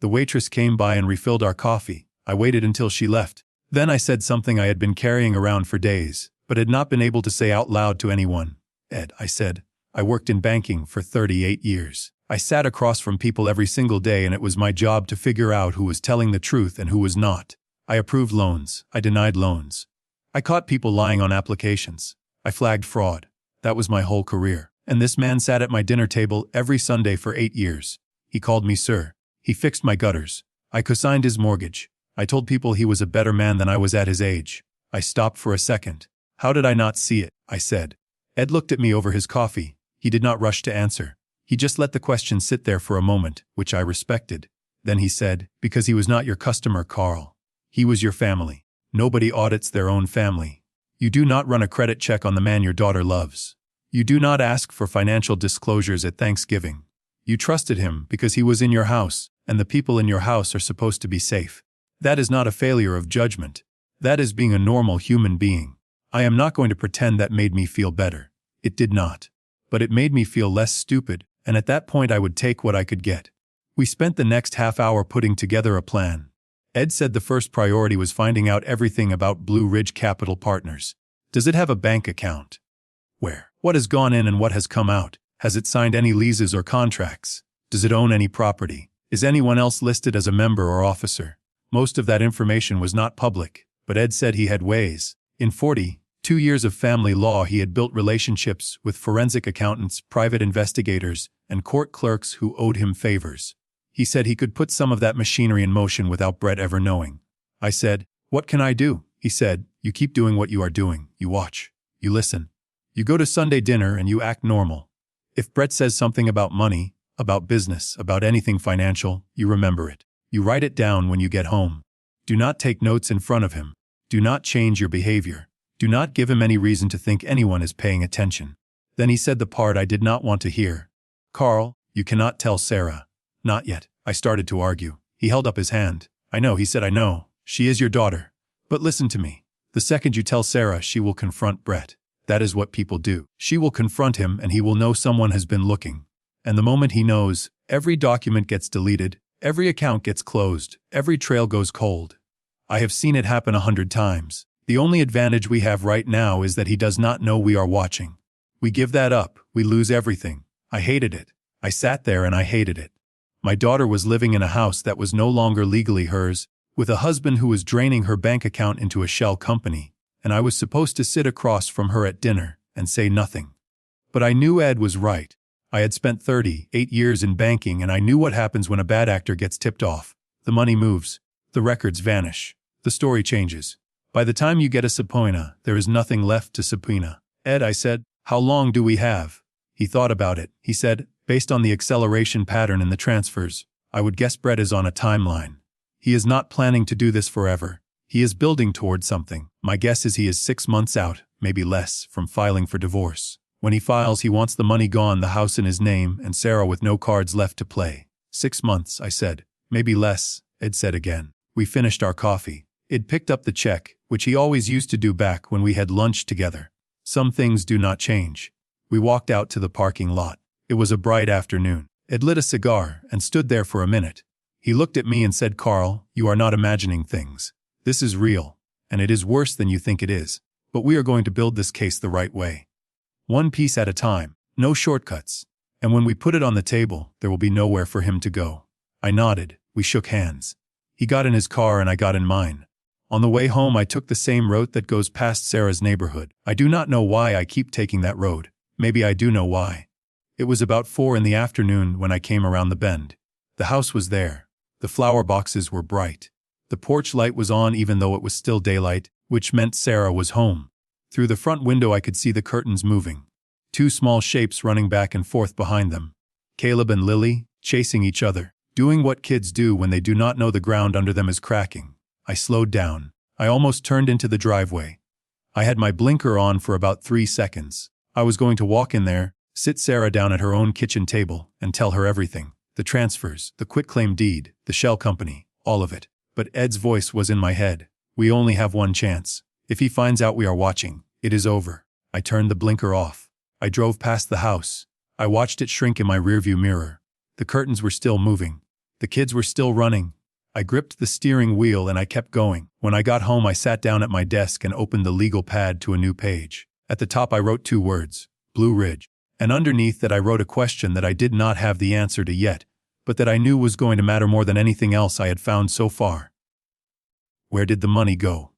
A: The waitress came by and refilled our coffee. I waited until she left. Then I said something I had been carrying around for days, but had not been able to say out loud to anyone. "Ed," I said, "I worked in banking for 38 years. I sat across from people every single day and it was my job to figure out who was telling the truth and who was not. I approved loans. I denied loans. I caught people lying on applications. I flagged fraud. That was my whole career. And this man sat at my dinner table every Sunday for 8 years. He called me sir. He fixed my gutters. I co-signed his mortgage. I told people he was a better man than I was at his age." I stopped for a second. "How did I not see it?" I said. Ed looked at me over his coffee. He did not rush to answer. He just let the question sit there for a moment, which I respected. Then he said, "Because he was not your customer, Carl. He was your family. Nobody audits their own family. You do not run a credit check on the man your daughter loves. You do not ask for financial disclosures at Thanksgiving. You trusted him because he was in your house, and the people in your house are supposed to be safe. That is not a failure of judgment. That is being a normal human being. I am not going to pretend that made me feel better. It did not. But it made me feel less stupid, and at that point I would take what I could get." We spent the next half hour putting together a plan. Ed said the first priority was finding out everything about Blue Ridge Capital Partners. Does it have a bank account? Where? What has gone in and what has come out? Has it signed any leases or contracts? Does it own any property? Is anyone else listed as a member or officer? Most of that information was not public, but Ed said he had ways. In 42 years of family law, he had built relationships with forensic accountants, private investigators, and court clerks who owed him favors. He said he could put some of that machinery in motion without Brett ever knowing. I said, "What can I do?" He said, "You keep doing what you are doing. You watch. You listen. You go to Sunday dinner and you act normal. If Brett says something about money, about business, about anything financial, you remember it. You write it down when you get home. Do not take notes in front of him. Do not change your behavior. Do not give him any reason to think anyone is paying attention." Then he said the part I did not want to hear. "Carl, you cannot tell Sarah." "Not yet." I started to argue. He held up his hand. "I know," he said, "I know. She is your daughter. But listen to me. The second you tell Sarah, she will confront Brett. That is what people do. She will confront him and he will know someone has been looking. And the moment he knows, every document gets deleted, every account gets closed, every trail goes cold. I have seen it happen 100 times. The only advantage we have right now is that he does not know we are watching. We give that up, we lose everything. I hated it. I sat there and I hated it. My daughter was living in a house that was no longer legally hers, with a husband who was draining her bank account into a shell company, and I was supposed to sit across from her at dinner and say nothing. But I knew Ed was right. I had spent 38 years in banking and I knew what happens when a bad actor gets tipped off. The money moves. The records vanish. The story changes. By the time you get a subpoena, there is nothing left to subpoena. Ed, I said, how long do we have? He thought about it. He said, based on the acceleration pattern in the transfers, I would guess Brett is on a timeline. He is not planning to do this forever. He is building toward something. My guess is he is 6 months out, maybe less, from filing for divorce. When he files, he wants the money gone, the house in his name, and Sarah with no cards left to play. 6 months, I said. Maybe less, Ed said again. We finished our coffee. Ed picked up the check, which he always used to do back when we had lunch together. Some things do not change. We walked out to the parking lot. It was a bright afternoon. Ed lit a cigar and stood there for a minute. He looked at me and said, Carl, you are not imagining things. This is real, and it is worse than you think it is. But we are going to build this case the right way. One piece at a time, no shortcuts. And when we put it on the table, there will be nowhere for him to go. I nodded. We shook hands. He got in his car and I got in mine. On the way home, I took the same road that goes past Sarah's neighborhood. I do not know why I keep taking that road. Maybe I do know why. It was about 4 in the afternoon when I came around the bend. The house was there. The flower boxes were bright. The porch light was on even though it was still daylight, which meant Sarah was home. Through the front window I could see the curtains moving. 2 small shapes running back and forth behind them. Caleb and Lily, chasing each other, doing what kids do when they do not know the ground under them is cracking. I slowed down. I almost turned into the driveway. I had my blinker on for about 3 seconds. I was going to walk in there, sit Sarah down at her own kitchen table, and tell her everything. The transfers, the quitclaim deed, the shell company, all of it. But Ed's voice was in my head. We only have one chance. If he finds out we are watching, it is over. I turned the blinker off. I drove past the house. I watched it shrink in my rearview mirror. The curtains were still moving. The kids were still running. I gripped the steering wheel and I kept going. When I got home, I sat down at my desk and opened the legal pad to a new page. At the top I wrote 2 words, Blue Ridge. And underneath that I wrote a question that I did not have the answer to yet, but that I knew was going to matter more than anything else I had found so far. Where did the money go?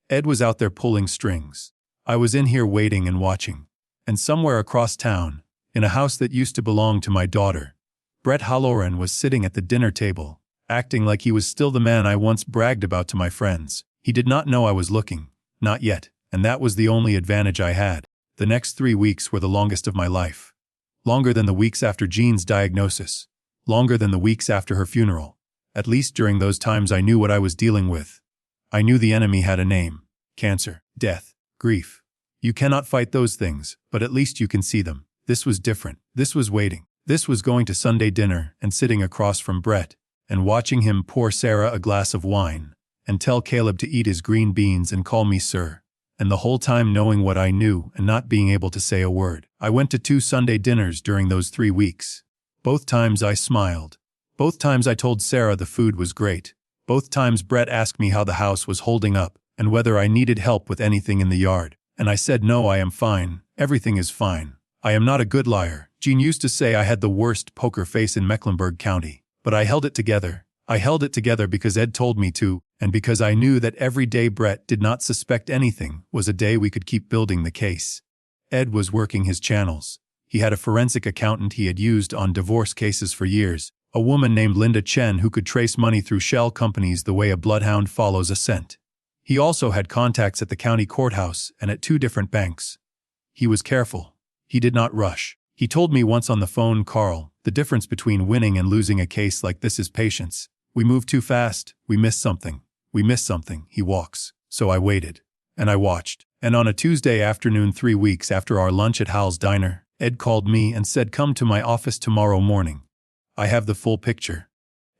A: Ed was out there pulling strings. I was in here waiting and watching. And somewhere across town, in a house that used to belong to my daughter, Brett Halloran was sitting at the dinner table, acting like he was still the man I once bragged about to my friends. He did not know I was looking. Not yet. And that was the only advantage I had. The next 3 weeks were the longest of my life. Longer than the weeks after Jean's diagnosis. Longer than the weeks after her funeral. At least during those times I knew what I was dealing with. I knew the enemy had a name. Cancer, death, grief. You cannot fight those things, but at least you can see them. This was different. This was waiting. This was going to Sunday dinner and sitting across from Brett and watching him pour Sarah a glass of wine and tell Caleb to eat his green beans and call me sir. And the whole time knowing what I knew and not being able to say a word. I went to 2 Sunday dinners during those 3 weeks. Both times I smiled. Both times I told Sarah the food was great. Both times Brett asked me how the house was holding up and whether I needed help with anything in the yard. And I said no, I am fine. Everything is fine. I am not a good liar. Jean used to say I had the worst poker face in Mecklenburg County. But I held it together. I held it together because Ed told me to, and because I knew that every day Brett did not suspect anything was a day we could keep building the case. Ed was working his channels. He had a forensic accountant he had used on divorce cases for years, a woman named Linda Chen who could trace money through shell companies the way a bloodhound follows a scent. He also had contacts at the county courthouse and at 2 different banks. He was careful. He did not rush. He told me once on the phone, Carl, the difference between winning and losing a case like this is patience. We move too fast, we miss something. We miss something, he walks. So I waited. And I watched. And on a Tuesday afternoon 3 weeks after our lunch at Hal's Diner, Ed called me and said come to my office tomorrow morning. I have the full picture.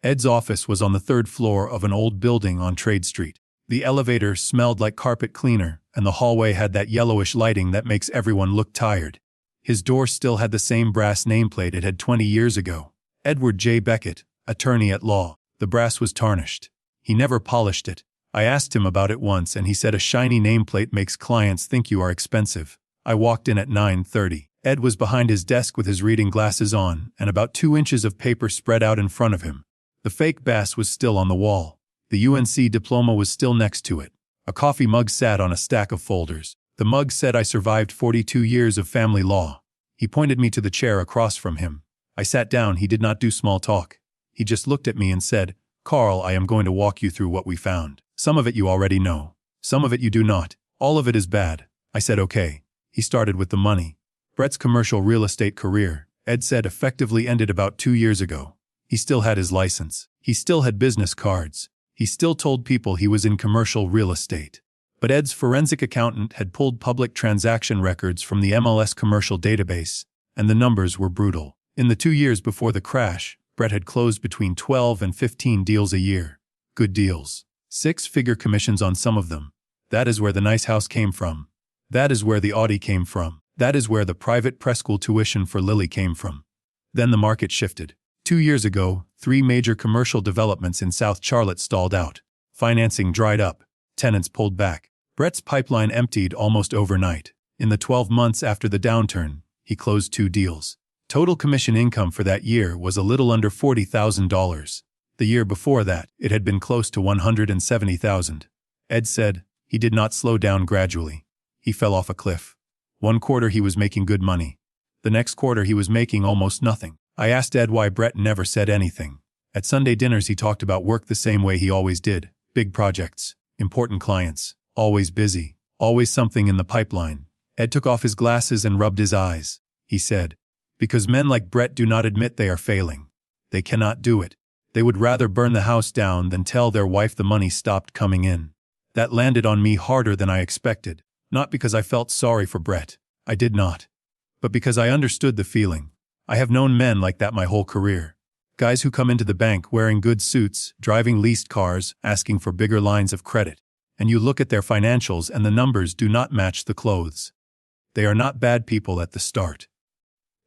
A: Ed's office was on the 3rd floor of an old building on Trade Street. The elevator smelled like carpet cleaner, and the hallway had that yellowish lighting that makes everyone look tired. His door still had the same brass nameplate it had 20 years ago. Edward J. Beckett, attorney at law. The brass was tarnished. He never polished it. I asked him about it once and he said a shiny nameplate makes clients think you are expensive. I walked in at 9:30. Ed was behind his desk with his reading glasses on and about 2 inches of paper spread out in front of him. The fake bass was still on the wall. The UNC diploma was still next to it. A coffee mug sat on a stack of folders. The mug said I survived 42 years of family law. He pointed me to the chair across from him. I sat down. He did not do small talk. He just looked at me and said, "Carl, I am going to walk you through what we found. Some of it you already know. Some of it you do not. All of it is bad." I said okay. He started with the money. Brett's commercial real estate career, Ed said, effectively ended about 2 years ago. He still had his license. He still had business cards. He still told people he was in commercial real estate. But Ed's forensic accountant had pulled public transaction records from the MLS commercial database, and the numbers were brutal. In the 2 years before the crash, Brett had closed between 12 and 15 deals a year. Good deals. 6-figure commissions on some of them. That is where the nice house came from. That is where the Audi came from. That is where the private preschool tuition for Lily came from. Then the market shifted. 2 years ago, 3 major commercial developments in South Charlotte stalled out. Financing dried up. Tenants pulled back. Brett's pipeline emptied almost overnight. In the 12 months after the downturn, he closed 2 deals. Total commission income for that year was a little under $40,000. The year before that, it had been close to $170,000. Ed said, he did not slow down gradually. He fell off a cliff. One quarter he was making good money. The next quarter he was making almost nothing. I asked Ed why Brett never said anything. At Sunday dinners he talked about work the same way he always did. Big projects, important clients, always busy, always something in the pipeline. Ed took off his glasses and rubbed his eyes. He said, because men like Brett do not admit they are failing. They cannot do it. They would rather burn the house down than tell their wife the money stopped coming in. That landed on me harder than I expected. Not because I felt sorry for Brett. I did not. But because I understood the feeling. I have known men like that my whole career. Guys who come into the bank wearing good suits, driving leased cars, asking for bigger lines of credit. And you look at their financials and the numbers do not match the clothes. They are not bad people at the start.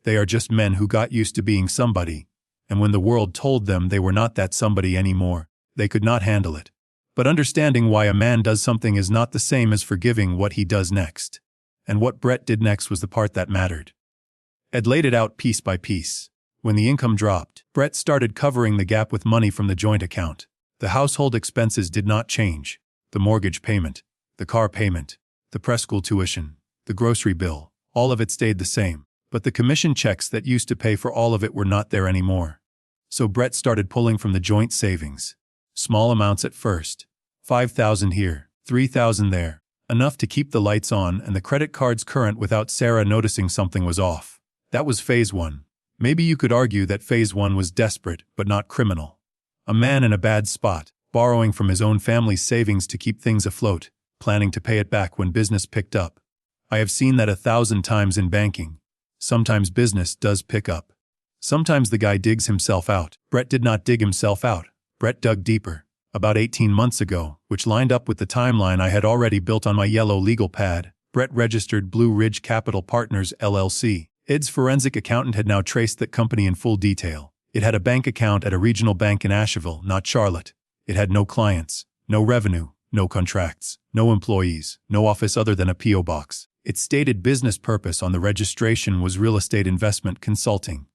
A: They are just men who got used to being somebody. And when the world told them they were not that somebody anymore, they could not handle it. But understanding why a man does something is not the same as forgiving what he does next. And what Brett did next was the part that mattered. Ed laid it out piece by piece. When the income dropped, Brett started covering the gap with money from the joint account. The household expenses did not change. The mortgage payment, the car payment, the preschool tuition, the grocery bill, all of it stayed the same. But the commission checks that used to pay for all of it were not there anymore. So Brett started pulling from the joint savings. Small amounts at first. $5,000 here, $3,000 there. Enough to keep the lights on and the credit cards current without Sarah noticing something was off. That was phase 1. Maybe you could argue that phase 1 was desperate, but not criminal. A man in a bad spot, borrowing from his own family's savings to keep things afloat, planning to pay it back when business picked up. I have seen that 1,000 times in banking. Sometimes business does pick up. Sometimes the guy digs himself out. Brett did not dig himself out. Brett dug deeper. About 18 months ago, which lined up with the timeline I had already built on my yellow legal pad, Brett registered Blue Ridge Capital Partners, LLC. Ed's forensic accountant had now traced that company in full detail. It had a bank account at a regional bank in Asheville, not Charlotte. It had no clients, no revenue, no contracts, no employees, no office other than a P.O. box. Its stated business purpose on the registration was real estate investment consulting.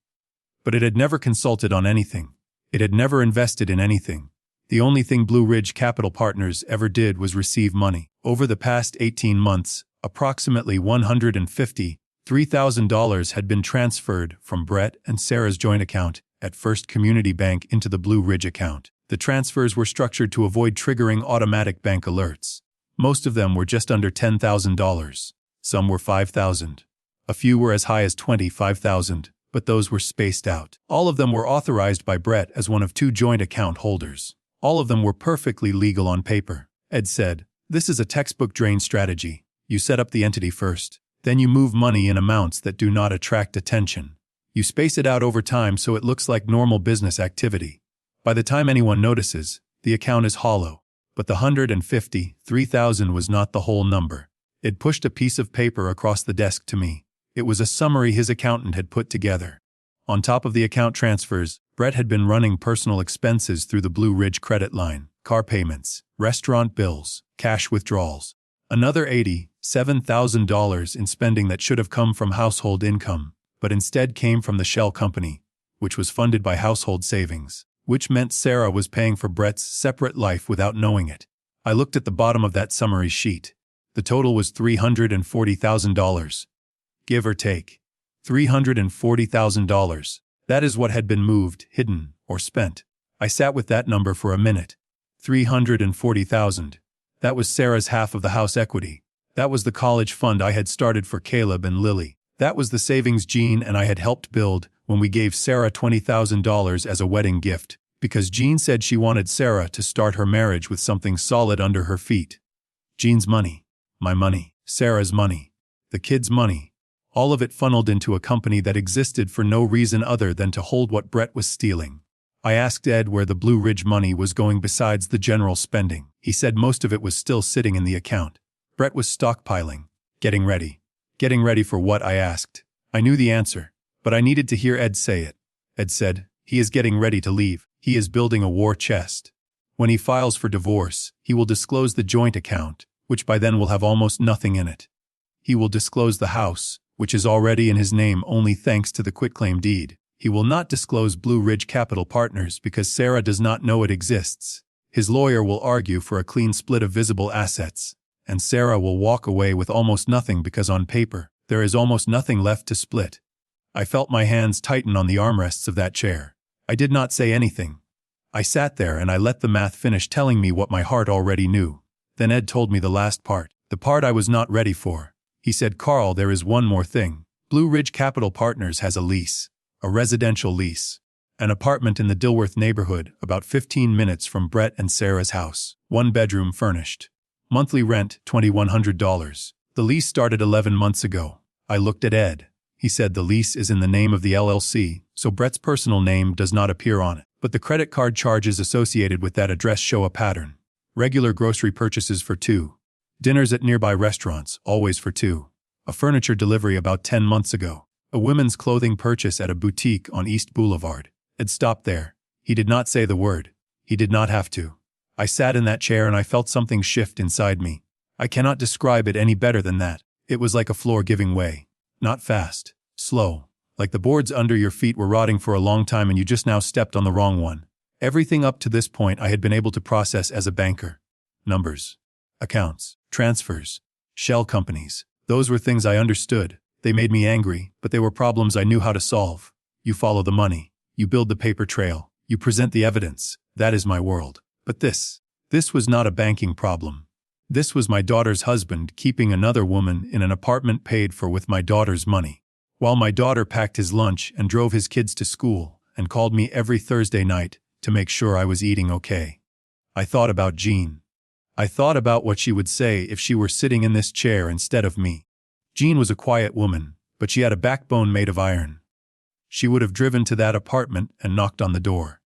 A: But it had never consulted on anything. It had never invested in anything. The only thing Blue Ridge Capital Partners ever did was receive money. Over the past 18 months, approximately $153,000 had been transferred from Brett and Sarah's joint account at First Community Bank into the Blue Ridge account. The transfers were structured to avoid triggering automatic bank alerts. Most of them were just under $10,000. Some were $5,000. A few were as high as $25,000, but those were spaced out. All of them were authorized by Brett as one of 2 joint account holders. All of them were perfectly legal on paper. Ed said, "This is a textbook drain strategy. You set up the entity first. Then you move money in amounts that do not attract attention. You space it out over time so it looks like normal business activity. By the time anyone notices, the account is hollow. But the $153,000 was not the whole number. Ed pushed a piece of paper across the desk to me. It was a summary his accountant had put together. On top of the account transfers, Brett had been running personal expenses through the Blue Ridge credit line, car payments, restaurant bills, cash withdrawals. Another $87,000 in spending that should have come from household income, but instead came from the shell company, which was funded by household savings, which meant Sarah was paying for Brett's separate life without knowing it. I looked at the bottom of that summary sheet. The total was $340,000. Give or take. $340,000. That is what had been moved, hidden, or spent. I sat with that number for a minute. $340,000. That was Sarah's half of the house equity. That was the college fund I had started for Caleb and Lily. That was the savings Jean and I had helped build when we gave Sarah $20,000 as a wedding gift, because Jean said she wanted Sarah to start her marriage with something solid under her feet. Jean's money. My money. Sarah's money. The kids' money. All of it funneled into a company that existed for no reason other than to hold what Brett was stealing. I asked Ed where the Blue Ridge money was going besides the general spending. He said most of it was still sitting in the account. Brett was stockpiling. Getting ready. Getting ready for what, I asked. I knew the answer, but I needed to hear Ed say it. Ed said, he is getting ready to leave. He is building a war chest. When he files for divorce, he will disclose the joint account, which by then will have almost nothing in it. He will disclose the house, which is already in his name only thanks to the quitclaim deed. He will not disclose Blue Ridge Capital Partners because Sarah does not know it exists. His lawyer will argue for a clean split of visible assets, and Sarah will walk away with almost nothing because on paper, there is almost nothing left to split. I felt my hands tighten on the armrests of that chair. I did not say anything. I sat there and I let the math finish telling me what my heart already knew. Then Ed told me the last part, the part I was not ready for. He said, Carl, there is one more thing. Blue Ridge Capital Partners has a lease. A residential lease. An apartment in the Dilworth neighborhood, about 15 minutes from Brett and Sarah's house. 1 bedroom furnished. Monthly rent, $2,100. The lease started 11 months ago. I looked at Ed. He said the lease is in the name of the LLC, so Brett's personal name does not appear on it. But the credit card charges associated with that address show a pattern. Regular grocery purchases for 2. Dinners at nearby restaurants, always for 2. A furniture delivery about 10 months ago. A women's clothing purchase at a boutique on East Boulevard. Ed stopped there. He did not say the word. He did not have to. I sat in that chair and I felt something shift inside me. I cannot describe it any better than that. It was like a floor giving way. Not fast. Slow. Like the boards under your feet were rotting for a long time and you just now stepped on the wrong one. Everything up to this point I had been able to process as a banker. Numbers. Accounts. Transfers. Shell companies. Those were things I understood. They made me angry, but they were problems I knew how to solve. You follow the money. You build the paper trail. You present the evidence. That is my world. But this was not a banking problem. This was my daughter's husband keeping another woman in an apartment paid for with my daughter's money. While my daughter packed his lunch and drove his kids to school and called me every Thursday night to make sure I was eating okay. I thought about Jean. I thought about what she would say if she were sitting in this chair instead of me. Jean was a quiet woman, but she had a backbone made of iron. She would have driven to that apartment and knocked on the door.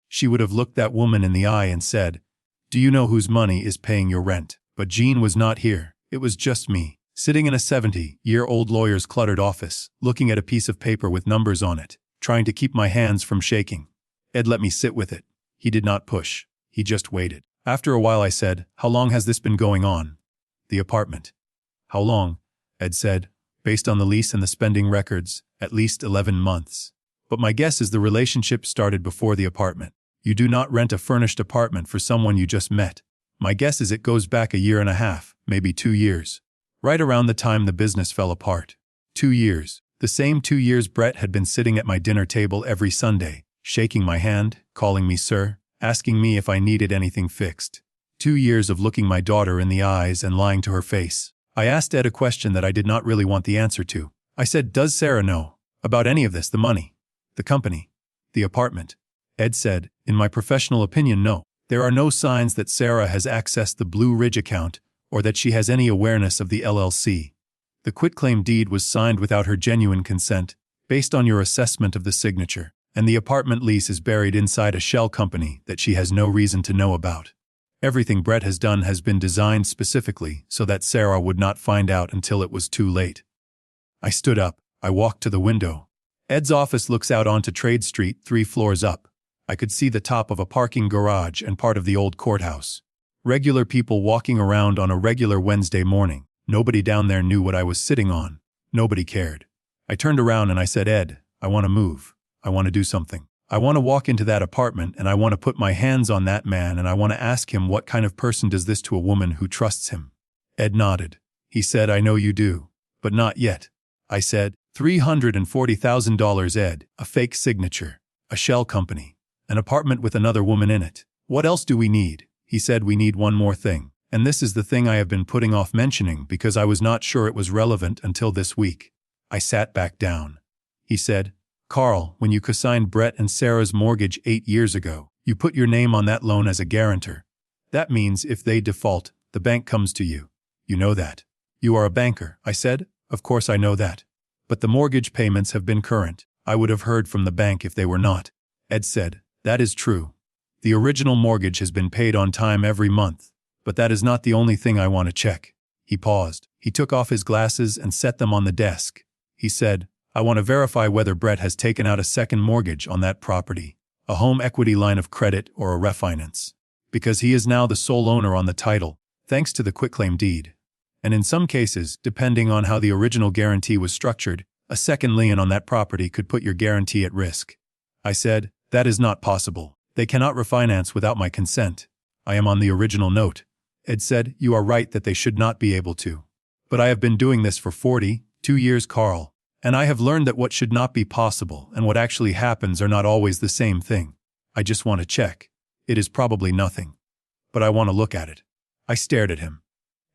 A: She would have looked that woman in the eye and said, "Do you know whose money is paying your rent?" But Jean was not here. It was just me, sitting in a 70-year-old lawyer's cluttered office, looking at a piece of paper with numbers on it, trying to keep my hands from shaking. Ed let me sit with it. He did not push. He just waited. After a while I said, "How long has this been going on?" "The apartment." "How long?" Ed said, "Based on the lease and the spending records, at least 11 months. But my guess is the relationship started before the apartment. You do not rent a furnished apartment for someone you just met. My guess is it goes back 1.5 years, maybe 2 years. Right around the time the business fell apart. 2 years. The same 2 years Brett had been sitting at my dinner table every Sunday, shaking my hand, calling me sir, asking me if I needed anything fixed. 2 years of looking my daughter in the eyes and lying to her face. I asked Ed a question that I did not really want the answer to. I said, "Does Sarah know about any of this, the money, the company, the apartment?" Ed said, "In my professional opinion, no. There are no signs that Sarah has accessed the Blue Ridge account or that she has any awareness of the LLC. The quitclaim deed was signed without her genuine consent, based on your assessment of the signature, and the apartment lease is buried inside a shell company that she has no reason to know about." Everything Brett has done has been designed specifically so that Sarah would not find out until it was too late. I stood up. I walked to the window. Ed's office looks out onto Trade Street 3 floors up. I could see the top of a parking garage and part of the old courthouse. Regular people walking around on a regular Wednesday morning. Nobody down there knew what I was sitting on. Nobody cared. I turned around and I said, Ed, I want to move. I want to do something. I want to walk into that apartment and I want to put my hands on that man and I want to ask him what kind of person does this to a woman who trusts him. Ed nodded. He said, I know you do. But not yet. I said, $340,000, Ed, a fake signature, a shell company, an apartment with another woman in it. What else do we need? He said, we need one more thing. And this is the thing I have been putting off mentioning because I was not sure it was relevant until this week. I sat back down. He said, Carl, when you co-signed Brett and Sarah's mortgage 8 years ago, you put your name on that loan as a guarantor. That means if they default, the bank comes to you. You know that. You are a banker, I said. Of course I know that. But the mortgage payments have been current. I would have heard from the bank if they were not. Ed said, that is true. The original mortgage has been paid on time every month. But that is not the only thing I want to check. He paused. He took off his glasses and set them on the desk. He said, I want to verify whether Brett has taken out a second mortgage on that property, a home equity line of credit or a refinance. Because he is now the sole owner on the title, thanks to the quitclaim deed. And in some cases, depending on how the original guarantee was structured, a second lien on that property could put your guarantee at risk. I said, that is not possible. They cannot refinance without my consent. I am on the original note. Ed said, you are right that they should not be able to. But I have been doing this for 42 years, Carl. And I have learned that what should not be possible and what actually happens are not always the same thing. I just want to check. It is probably nothing. But I want to look at it. I stared at him.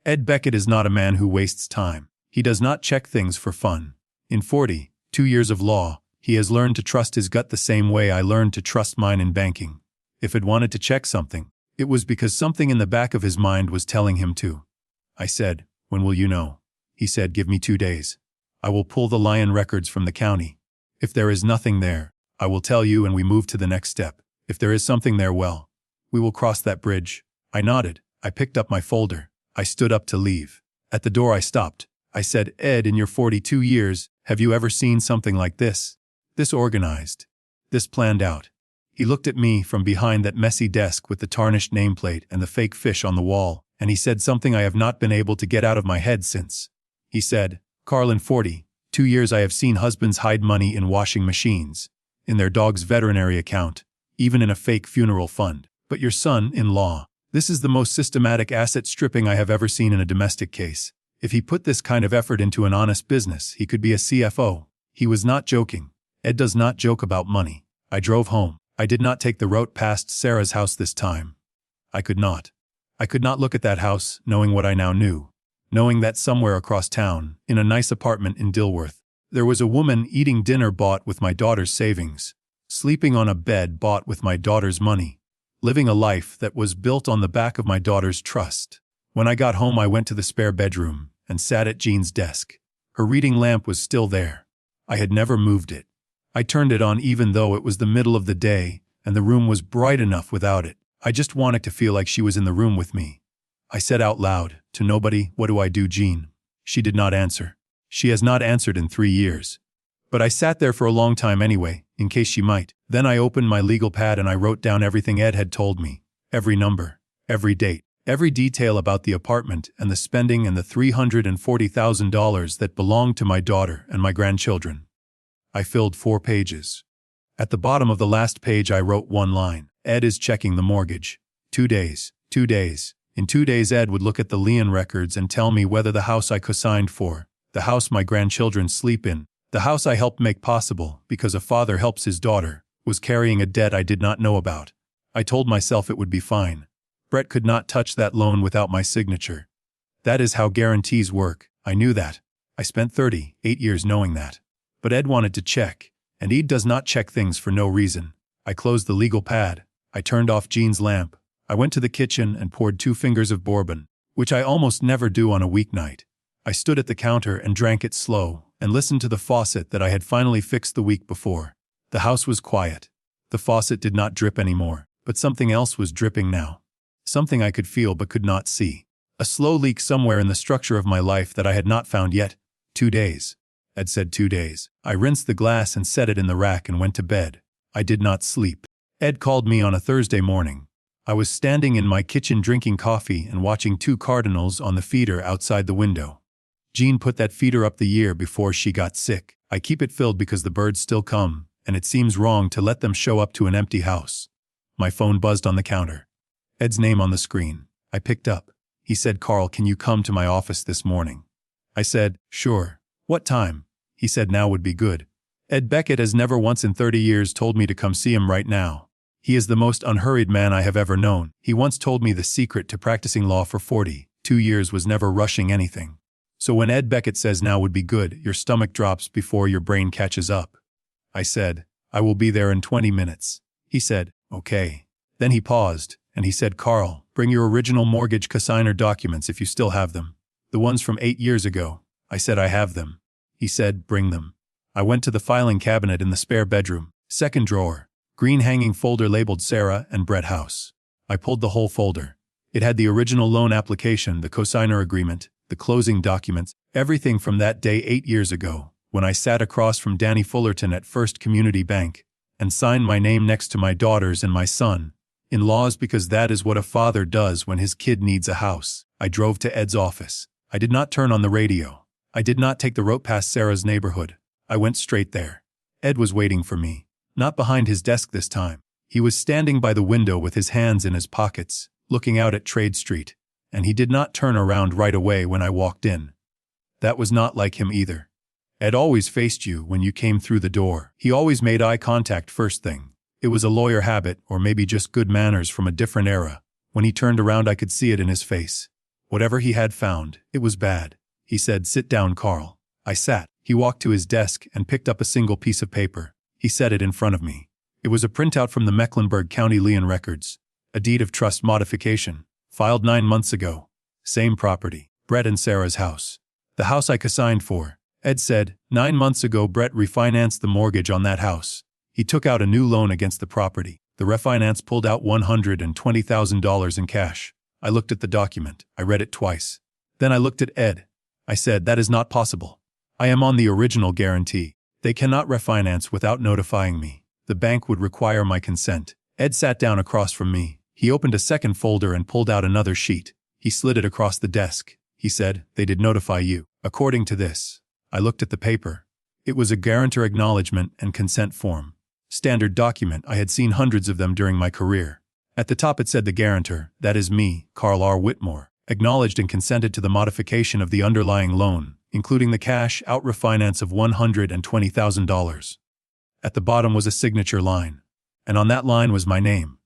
A: Ed Beckett is not a man who wastes time. He does not check things for fun. In 42 years of law, he has learned to trust his gut the same way I learned to trust mine in banking. If Ed wanted to check something, it was because something in the back of his mind was telling him to. I said, when will you know? He said, give me 2 days. I will pull the Lion records from the county. If there is nothing there, I will tell you and we move to the next step. If there is something there, well, we will cross that bridge. I nodded. I picked up my folder. I stood up to leave. At the door I stopped. I said, Ed, in your 42 years, have you ever seen something like this? This organized. This planned out. He looked at me from behind that messy desk with the tarnished nameplate and the fake fish on the wall, and he said something I have not been able to get out of my head since. He said, Carl, in 42 years I have seen husbands hide money in washing machines, in their dog's veterinary account, even in a fake funeral fund. But your son-in-law, this is the most systematic asset stripping I have ever seen in a domestic case. If he put this kind of effort into an honest business, he could be a CFO. He was not joking. Ed does not joke about money. I drove home. I did not take the route past Sarah's house this time. I could not. I could not look at that house, knowing what I now knew. Knowing that somewhere across town, in a nice apartment in Dilworth, there was a woman eating dinner bought with my daughter's savings, sleeping on a bed bought with my daughter's money, living a life that was built on the back of my daughter's trust. When I got home, I went to the spare bedroom and sat at Jean's desk. Her reading lamp was still there. I had never moved it. I turned it on even though it was the middle of the day and the room was bright enough without it. I just wanted to feel like she was in the room with me. I said out loud, to nobody, what do I do, Jean? She did not answer. She has not answered in 3 years. But I sat there for a long time anyway, in case she might. Then I opened my legal pad and I wrote down everything Ed had told me. Every number, every date, every detail about the apartment and the spending and the $340,000 that belonged to my daughter and my grandchildren. I filled 4 pages. At the bottom of the last page I wrote one line. Ed is checking the mortgage. 2 days. 2 days. In 2 days Ed would look at the lien records and tell me whether the house I co-signed for, the house my grandchildren sleep in, the house I helped make possible because a father helps his daughter, was carrying a debt I did not know about. I told myself it would be fine. Brett could not touch that loan without my signature. That is how guarantees work. I knew that. I spent 38 years knowing that. But Ed wanted to check, and Ed does not check things for no reason. I closed the legal pad. I turned off Jean's lamp. I went to the kitchen and poured 2 fingers of bourbon, which I almost never do on a weeknight. I stood at the counter and drank it slow and listened to the faucet that I had finally fixed the week before. The house was quiet. The faucet did not drip anymore, but something else was dripping now. something I could feel but could not see. A slow leak somewhere in the structure of my life that I had not found yet. 2 days. Ed said 2 days. I rinsed the glass and set it in the rack and went to bed. I did not sleep. Ed called me on a Thursday morning. I was standing in my kitchen drinking coffee and watching 2 cardinals on the feeder outside the window. Jean put that feeder up the year before she got sick. I keep it filled because the birds still come, and it seems wrong to let them show up to an empty house. My phone buzzed on the counter. Ed's name on the screen. I picked up. He said, "Carl, can you come to my office this morning?" I said, "Sure. What time?" He said now would be good. Ed Beckett has never once in 30 years told me to come see him right now. He is the most unhurried man I have ever known. He once told me the secret to practicing law for 42 years was never rushing anything. So when Ed Beckett says now would be good, your stomach drops before your brain catches up. I said, "I will be there in 20 minutes. He said, "Okay." Then he paused, and he said, "Carl, bring your original mortgage cosigner documents if you still have them. The ones from 8 years ago." I said, "I have them." He said, "Bring them." I went to the filing cabinet in the spare bedroom, second drawer, green hanging folder labeled Sarah and Brett House. I pulled the whole folder. It had the original loan application, the cosigner agreement, the closing documents, everything from that day 8 years ago, when I sat across from Danny Fullerton at First Community Bank, and signed my name next to my daughter's and my son-in-law's because that is what a father does when his kid needs a house. I drove to Ed's office. I did not turn on the radio. I did not take the road past Sarah's neighborhood. I went straight there. Ed was waiting for me, not behind his desk this time. He was standing by the window with his hands in his pockets, looking out at Trade Street, and he did not turn around right away when I walked in. That was not like him either. Ed always faced you when you came through the door. He always made eye contact first thing. It was a lawyer habit, or maybe just good manners from a different era. When he turned around I could see it in his face. Whatever he had found, it was bad. He said, "Sit down, Carl." I sat. He walked to his desk and picked up a single piece of paper. He set it in front of me. It was a printout from the Mecklenburg County Lien records. A deed of trust modification, filed 9 months ago. Same property, Brett and Sarah's house. The house I cosigned for. Ed said, 9 months ago Brett refinanced the mortgage on that house. He took out a new loan against the property. The refinance pulled out $120,000 in cash. I looked at the document. I read it twice. Then I looked at Ed. I said, "That is not possible. I am on the original guarantee. They cannot refinance without notifying me. The bank would require my consent." Ed sat down across from me. He opened a second folder and pulled out another sheet. He slid it across the desk. He said, "They did notify you. According to this." I looked at the paper. It was a guarantor acknowledgement and consent form. Standard document. I had seen hundreds of them during my career. At the top it said the guarantor, that is me, Carl R. Whitmore, acknowledged and consented to the modification of the underlying loan, including the cash-out refinance of $120,000. At the bottom was a signature line. And on that line was my name.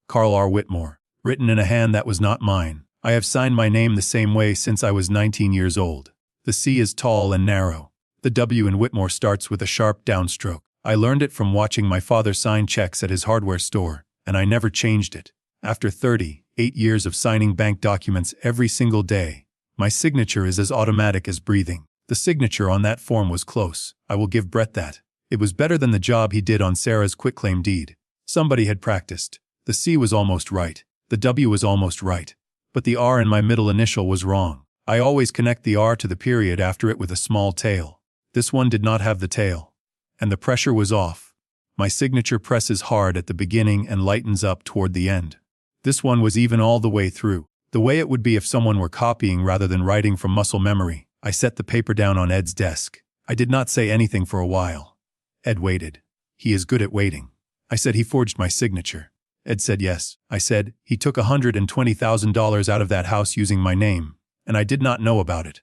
A: Carl R. Whitmore, written in a hand that was not mine. I have signed my name the same way since I was 19 years old. The C is tall and narrow. The W in Whitmore starts with a sharp downstroke. I learned it from watching my father sign checks at his hardware store, and I never changed it. After 38 years of signing bank documents every single day, my signature is as automatic as breathing. The signature on that form was close. I will give Brett that. It was better than the job he did on Sarah's quitclaim deed. Somebody had practiced. The C was almost right. The W was almost right. But the R in my middle initial was wrong. I always connect the R to the period after it with a small tail. This one did not have the tail. And the pressure was off. My signature presses hard at the beginning and lightens up toward the end. This one was even all the way through. The way it would be if someone were copying rather than writing from muscle memory. I set the paper down on Ed's desk. I did not say anything for a while. Ed waited. He is good at waiting. I said, "He forged my signature." Ed said yes. I said, "He took $120,000 out of that house using my name, and I did not know about it."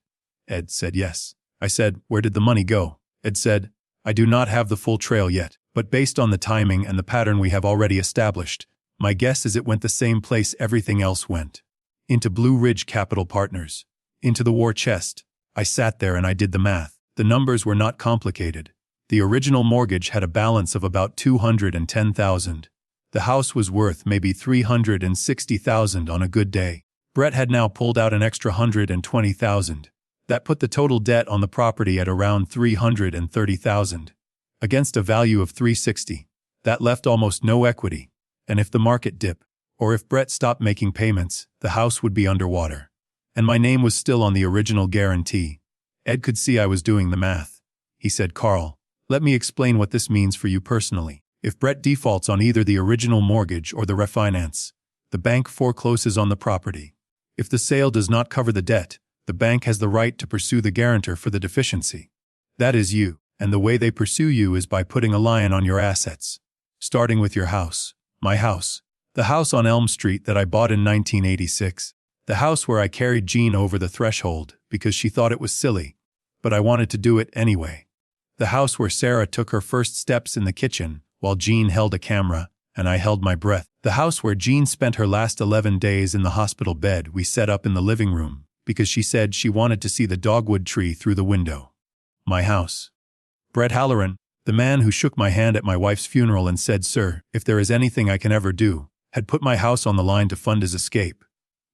A: Ed said yes. I said, "Where did the money go?" Ed said, "I do not have the full trail yet, but based on the timing and the pattern we have already established, my guess is it went the same place everything else went. Into Blue Ridge Capital Partners. Into the war chest." I sat there and I did the math. The numbers were not complicated. The original mortgage had a balance of about $210,000. The house was worth maybe $360,000 on a good day. Brett had now pulled out an extra $120,000. That put the total debt on the property at around $330,000. Against a value of $360,000. That left almost no equity. And if the market dipped, Or if Brett stopped making payments, the house would be underwater. And my name was still on the original guarantee. Ed could see I was doing the math. He said, "Carl, let me explain what this means for you personally. If Brett defaults on either the original mortgage or the refinance, the bank forecloses on the property. If the sale does not cover the debt, the bank has the right to pursue the guarantor for the deficiency. That is you, and the way they pursue you is by putting a lion on your assets. Starting with your house, my house, the house on Elm Street that I bought in 1986, the house where I carried Jean over the threshold because she thought it was silly, but I wanted to do it anyway. The house where Sarah took her first steps in the kitchen while Jean held a camera and I held my breath. The house where Jean spent her last 11 days in the hospital bed we set up in the living room because she said she wanted to see the dogwood tree through the window. My house. Brett Halloran, the man who shook my hand at my wife's funeral and said, "Sir, if there is anything I can ever do," had put my house on the line to fund his escape.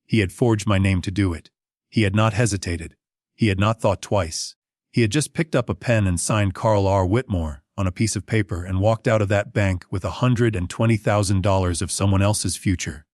A: He had forged my name to do it. He had not hesitated. He had not thought twice. He had just picked up a pen and signed Carl R. Whitmore on a piece of paper and walked out of that bank with $120,000 of someone else's future.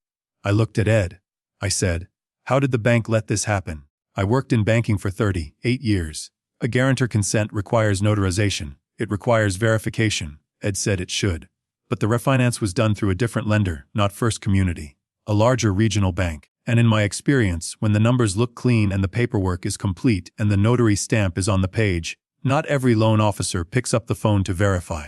A: I looked at Ed. I said, "How did the bank let this happen?" I worked in banking for 38 years. A guarantor consent requires notarization. It requires verification. Ed said it should. But the refinance was done through a different lender, not First Community, a larger regional bank. And in my experience, when the numbers look clean and the paperwork is complete and the notary stamp is on the page, not every loan officer picks up the phone to verify.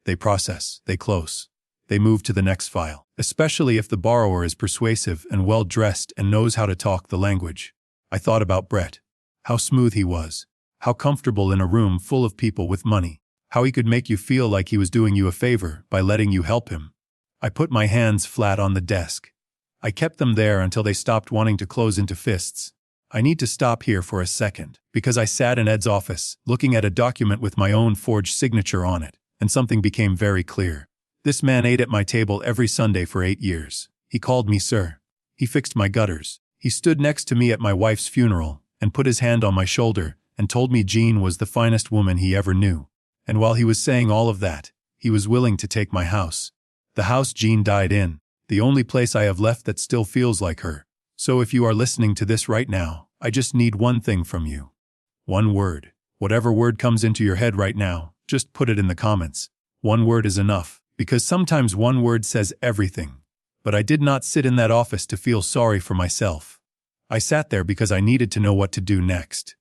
A: They process, they close. They move to the next file, especially if the borrower is persuasive and well-dressed and knows how to talk the language. I thought about Brett. How smooth he was. How comfortable in a room full of people with money. How he could make you feel like he was doing you a favor by letting you help him. I put my hands flat on the desk. I kept them there until they stopped wanting to close into fists. I need to stop here for a second, because I sat in Ed's office, looking at a document with my own forged signature on it, and something became very clear. This man ate at my table every Sunday for 8 years. He called me sir. He fixed my gutters. He stood next to me at my wife's funeral, and put his hand on my shoulder, and told me Jean was the finest woman he ever knew. And while he was saying all of that, he was willing to take my house. The house Jean died in. The only place I have left that still feels like her. So if you are listening to this right now, I just need one thing from you. One word. Whatever word comes into your head right now, just put it in the comments. One word is enough, because sometimes one word says everything. But I did not sit in that office to feel sorry for myself. I sat there because I needed to know what to do next.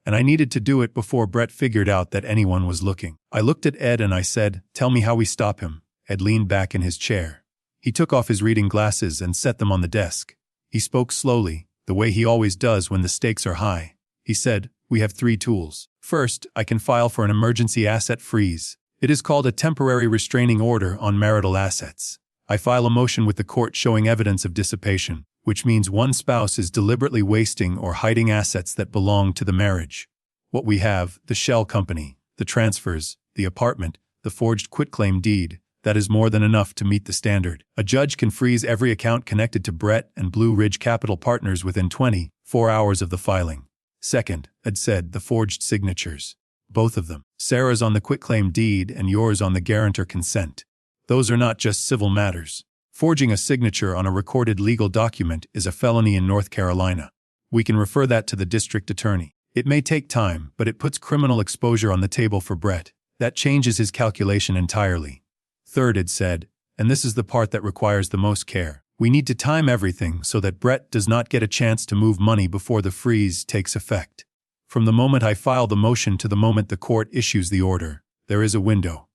A: And I needed to do it before Brett figured out that anyone was looking. I looked at Ed and I said, "Tell me how we stop him." Ed leaned back in his chair. He took off his reading glasses and set them on the desk. He spoke slowly, the way he always does when the stakes are high. He said, "We have 3 tools. First, I can file for an emergency asset freeze. It is called a temporary restraining order on marital assets. I file a motion with the court showing evidence of dissipation, which means one spouse is deliberately wasting or hiding assets that belong to the marriage. What we have, the shell company, the transfers, the apartment, the forged quitclaim deed, that is more than enough to meet the standard. A judge can freeze every account connected to Brett and Blue Ridge Capital Partners within 24 hours of the filing. Second, Ed said, the forged signatures. Both of them. Sarah's on the quitclaim deed and yours on the guarantor consent. Those are not just civil matters. Forging a signature on a recorded legal document is a felony in North Carolina. We can refer that to the district attorney. It may take time, but it puts criminal exposure on the table for Brett. That changes his calculation entirely. Third, Ed said, and this is the part that requires the most care. We need to time everything so that Brett does not get a chance to move money before the freeze takes effect. From the moment I file the motion to the moment the court issues the order, there is a window.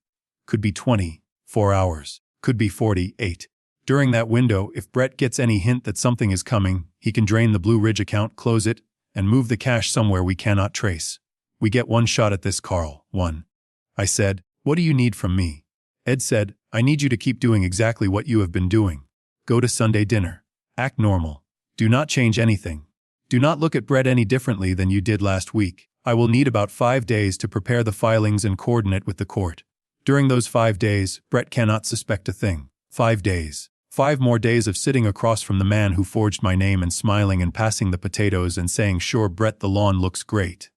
A: Could be 24 hours. Could be 48. During that window, if Brett gets any hint that something is coming, he can drain the Blue Ridge account, close it, and move the cash somewhere we cannot trace. We get one shot at this, Carl. One. I said, "What do you need from me?" Ed said, "I need you to keep doing exactly what you have been doing. Go to Sunday dinner. Act normal. Do not change anything. Do not look at Brett any differently than you did last week. I will need about 5 days to prepare the filings and coordinate with the court. During those 5 days, Brett cannot suspect a thing. 5 days. 5 more days of sitting across from the man who forged my name and smiling and passing the potatoes and saying, 'Sure, Brett, the lawn looks great.'"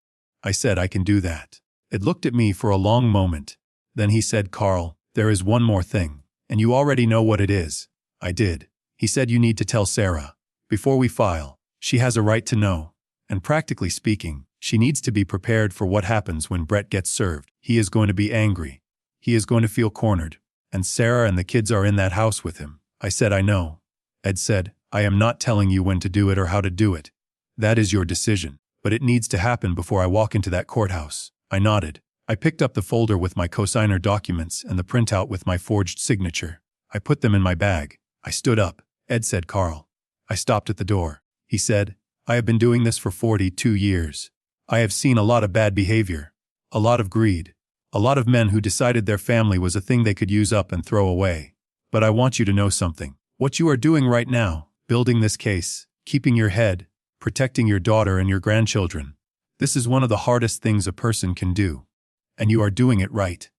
A: I said, "I can do that." Ed looked at me for a long moment. Then he said, "Carl, there is one more thing, and you already know what it is." I did. He said you need to tell Sarah. Before we file, she has a right to know. And practically speaking, she needs to be prepared for what happens when Brett gets served. He is going to be angry. He is going to feel cornered. And Sarah and the kids are in that house with him. I said I know. Ed said, I am not telling you when to do it or how to do it. That is your decision. But it needs to happen before I walk into that courthouse. I nodded. I picked up the folder with my cosigner documents and the printout with my forged signature. I put them in my bag. I stood up. Ed said, Carl. I stopped at the door. He said, I have been doing this for 42 years. I have seen a lot of bad behavior. A lot of greed. A lot of men who decided their family was a thing they could use up and throw away. But I want you to know something. What you are doing right now, building this case, keeping your head, protecting your daughter and your grandchildren. This is one of the hardest things a person can do. And you are doing it right.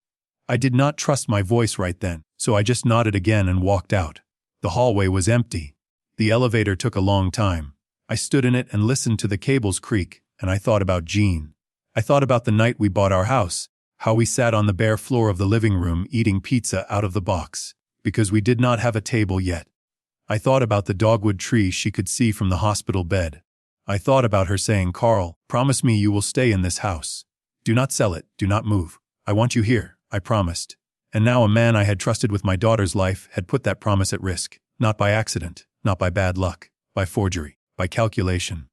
A: I did not trust my voice right then, so I just nodded again and walked out. The hallway was empty. The elevator took a long time. I stood in it and listened to the cables creak, and I thought about Jean. I thought about the night we bought our house, how we sat on the bare floor of the living room eating pizza out of the box, because we did not have a table yet. I thought about the dogwood tree she could see from the hospital bed. I thought about her saying, Carl, promise me you will stay in this house. Do not sell it, do not move. I want you here, I promised. And now a man I had trusted with my daughter's life had put that promise at risk, not by accident, not by bad luck, by forgery, by calculation.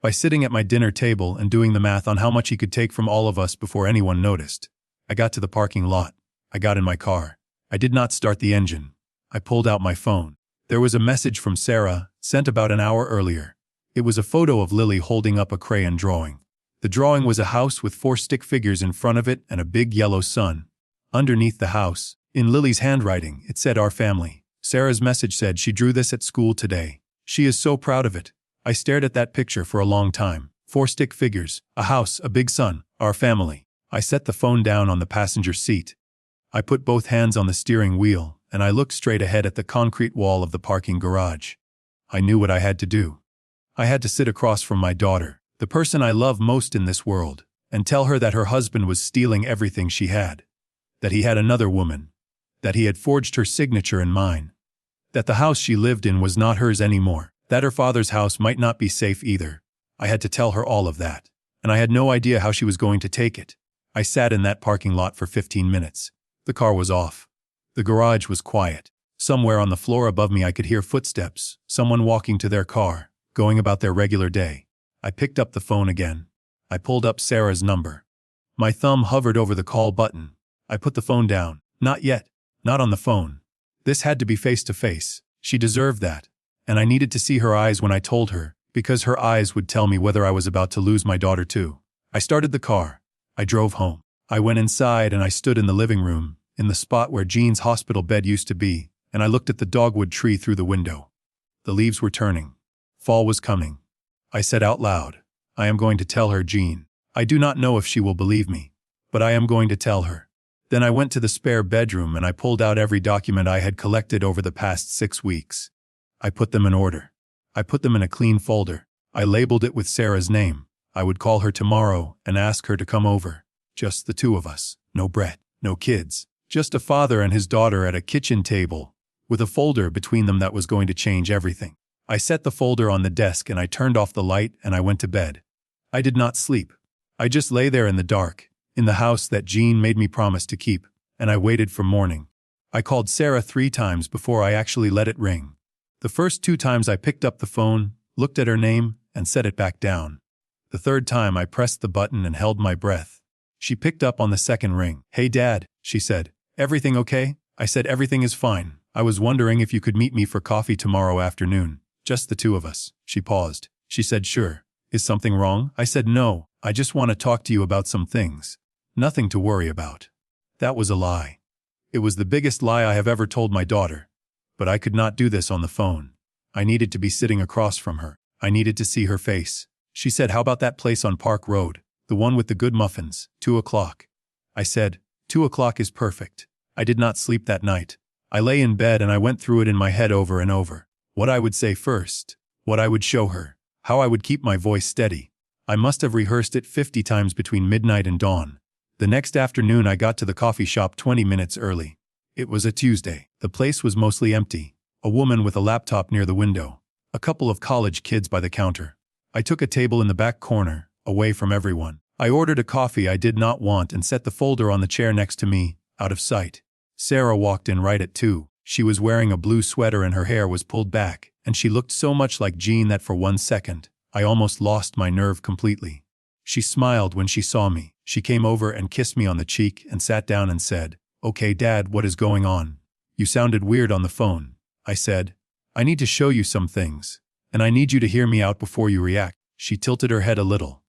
A: By sitting at my dinner table and doing the math on how much he could take from all of us before anyone noticed. I got to the parking lot. I got in my car. I did not start the engine. I pulled out my phone. There was a message from Sarah, sent about an hour earlier. It was a photo of Lily holding up a crayon drawing. The drawing was a house with 4 stick figures in front of it and a big yellow sun. Underneath the house, in Lily's handwriting, it said our family. Sarah's message said she drew this at school today. She is so proud of it. I stared at that picture for a long time. 4 stick figures, a house, a big sun, our family. I set the phone down on the passenger seat. I put both hands on the steering wheel, and I looked straight ahead at the concrete wall of the parking garage. I knew what I had to do. I had to sit across from my daughter, the person I love most in this world, and tell her that her husband was stealing everything she had. That he had another woman. That he had forged her signature and mine. That the house she lived in was not hers anymore. That her father's house might not be safe either. I had to tell her all of that. And I had no idea how she was going to take it. I sat in that parking lot for 15 minutes. The car was off. The garage was quiet. Somewhere on the floor above me I could hear footsteps, someone walking to their car, going about their regular day. I picked up the phone again. I pulled up Sarah's number. My thumb hovered over the call button. I put the phone down. Not yet. Not on the phone. This had to be face to face. She deserved that. And I needed to see her eyes when I told her, because her eyes would tell me whether I was about to lose my daughter too. I started the car. I drove home. I went inside and I stood in the living room, in the spot where Jean's hospital bed used to be, and I looked at the dogwood tree through the window. The leaves were turning. Fall was coming. I said out loud, I am going to tell her, Jean. I do not know if she will believe me, but I am going to tell her. Then I went to the spare bedroom and I pulled out every document I had collected over the past 6 weeks. I put them in order. I put them in a clean folder. I labeled it with Sarah's name. I would call her tomorrow and ask her to come over. Just the 2 of us. No Brett, no kids. Just a father and his daughter at a kitchen table, with a folder between them that was going to change everything. I set the folder on the desk and I turned off the light and I went to bed. I did not sleep. I just lay there in the dark, in the house that Jean made me promise to keep, and I waited for morning. I called Sarah 3 times before I actually let it ring. The first 2 times I picked up the phone, looked at her name, and set it back down. The 3rd time I pressed the button and held my breath. She picked up on the 2nd ring. Hey Dad, she said. Everything okay? I said everything is fine. I was wondering if you could meet me for coffee tomorrow afternoon. Just the 2 of us. She paused. She said sure. Is something wrong? I said no. I just want to talk to you about some things. Nothing to worry about. That was a lie. It was the biggest lie I have ever told my daughter. But I could not do this on the phone. I needed to be sitting across from her. I needed to see her face. She said, how about that place on Park Road? The one with the good muffins, 2 o'clock. I said, 2 o'clock is perfect. I did not sleep that night. I lay in bed and I went through it in my head over and over. What I would say first. What I would show her. How I would keep my voice steady. I must have rehearsed it 50 times between midnight and dawn. The next afternoon I got to the coffee shop 20 minutes early. It was a Tuesday. The place was mostly empty. A woman with a laptop near the window. A couple of college kids by the counter. I took a table in the back corner, away from everyone. I ordered a coffee I did not want and set the folder on the chair next to me, out of sight. Sarah walked in right at 2. She was wearing a blue sweater and her hair was pulled back, and she looked so much like Jean that for 1 second, I almost lost my nerve completely. She smiled when she saw me. She came over and kissed me on the cheek and sat down and said, "Okay, Dad, what is going on? You sounded weird on the phone." I said, "I need to show you some things, and I need you to hear me out before you react." She tilted her head a little.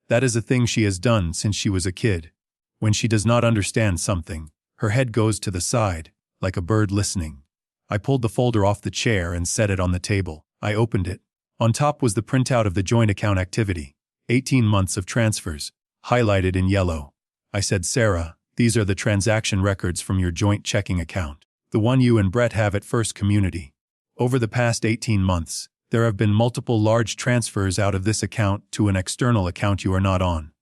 A: That is a thing she has done since she was a kid. When she does not understand something, her head goes to the side, like a bird listening. I pulled the folder off the chair and set it on the table. I opened it. On top was the printout of the joint account activity. 18 months of transfers, highlighted in yellow. I said, "Sarah, these are the transaction records from your joint checking account, the one you and Brett have at First Community. Over the past 18 months, there have been multiple large transfers out of this account to an external account you are not on.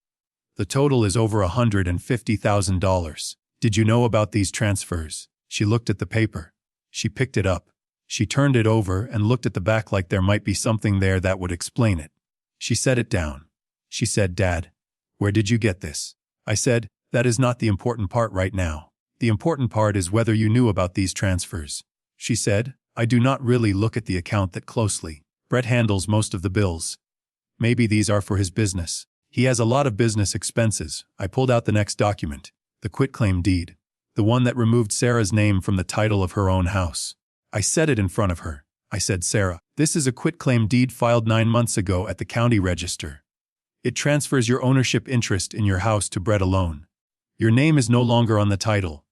A: The total is over $150,000. Did you know about these transfers?" She looked at the paper. She picked it up. She turned it over and looked at the back like there might be something there that would explain it. She set it down. She said, "Dad, where did you get this?" I said, "That is not the important part right now. The important part is whether you knew about these transfers." She said, "I do not really look at the account that closely. Brett handles most of the bills. Maybe these are for his business. He has a lot of business expenses." I pulled out the next document, the quitclaim deed, the one that removed Sarah's name from the title of her own house. I set it in front of her. I said, "Sarah, this is a quitclaim deed filed 9 months ago at the county register. It transfers your ownership interest in your house to Brett alone. Your name is no longer on the title.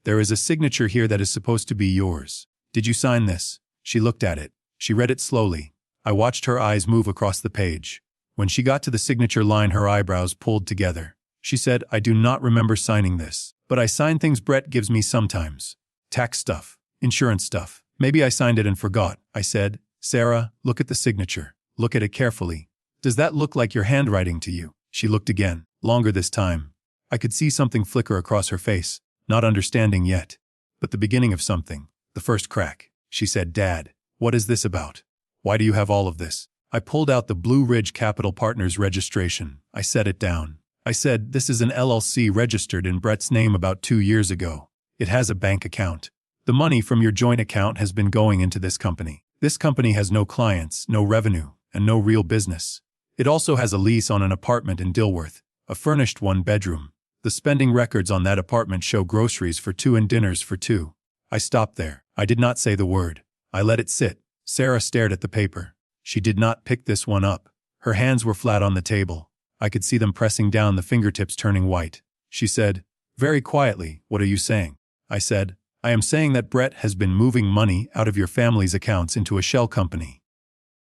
A: There is a signature here that is supposed to be yours. Did you sign this?" She looked at it. She read it slowly. I watched her eyes move across the page. When she got to the signature line, her eyebrows pulled together. She said, "I do not remember signing this, but I sign things Brett gives me sometimes. Tax stuff, insurance stuff. Maybe I signed it and forgot." I said, "Sarah, look at the signature. Look at it carefully. Does that look like your handwriting to you?" She looked again, longer this time. I could see something flicker across her face, not understanding yet, but the beginning of something, the first crack. She said, "Dad, what is this about? Why do you have all of this?" I pulled out the Blue Ridge Capital Partners registration. I set it down. I said, "This is an LLC registered in Brett's name about 2 years ago. It has a bank account. The money from your joint account has been going into this company. This company has no clients, no revenue, and no real business. It also has a lease on an apartment in Dilworth, a furnished 1-bedroom. The spending records on that apartment show groceries for 2 and dinners for 2. I stopped there. I did not say the word. I let it sit. Sarah stared at the paper. She did not pick this one up. Her hands were flat on the table. I could see them pressing down, the fingertips turning white. She said, very quietly, "What are you saying?" I said, "I am saying that Brett has been moving money out of your family's accounts into a shell company.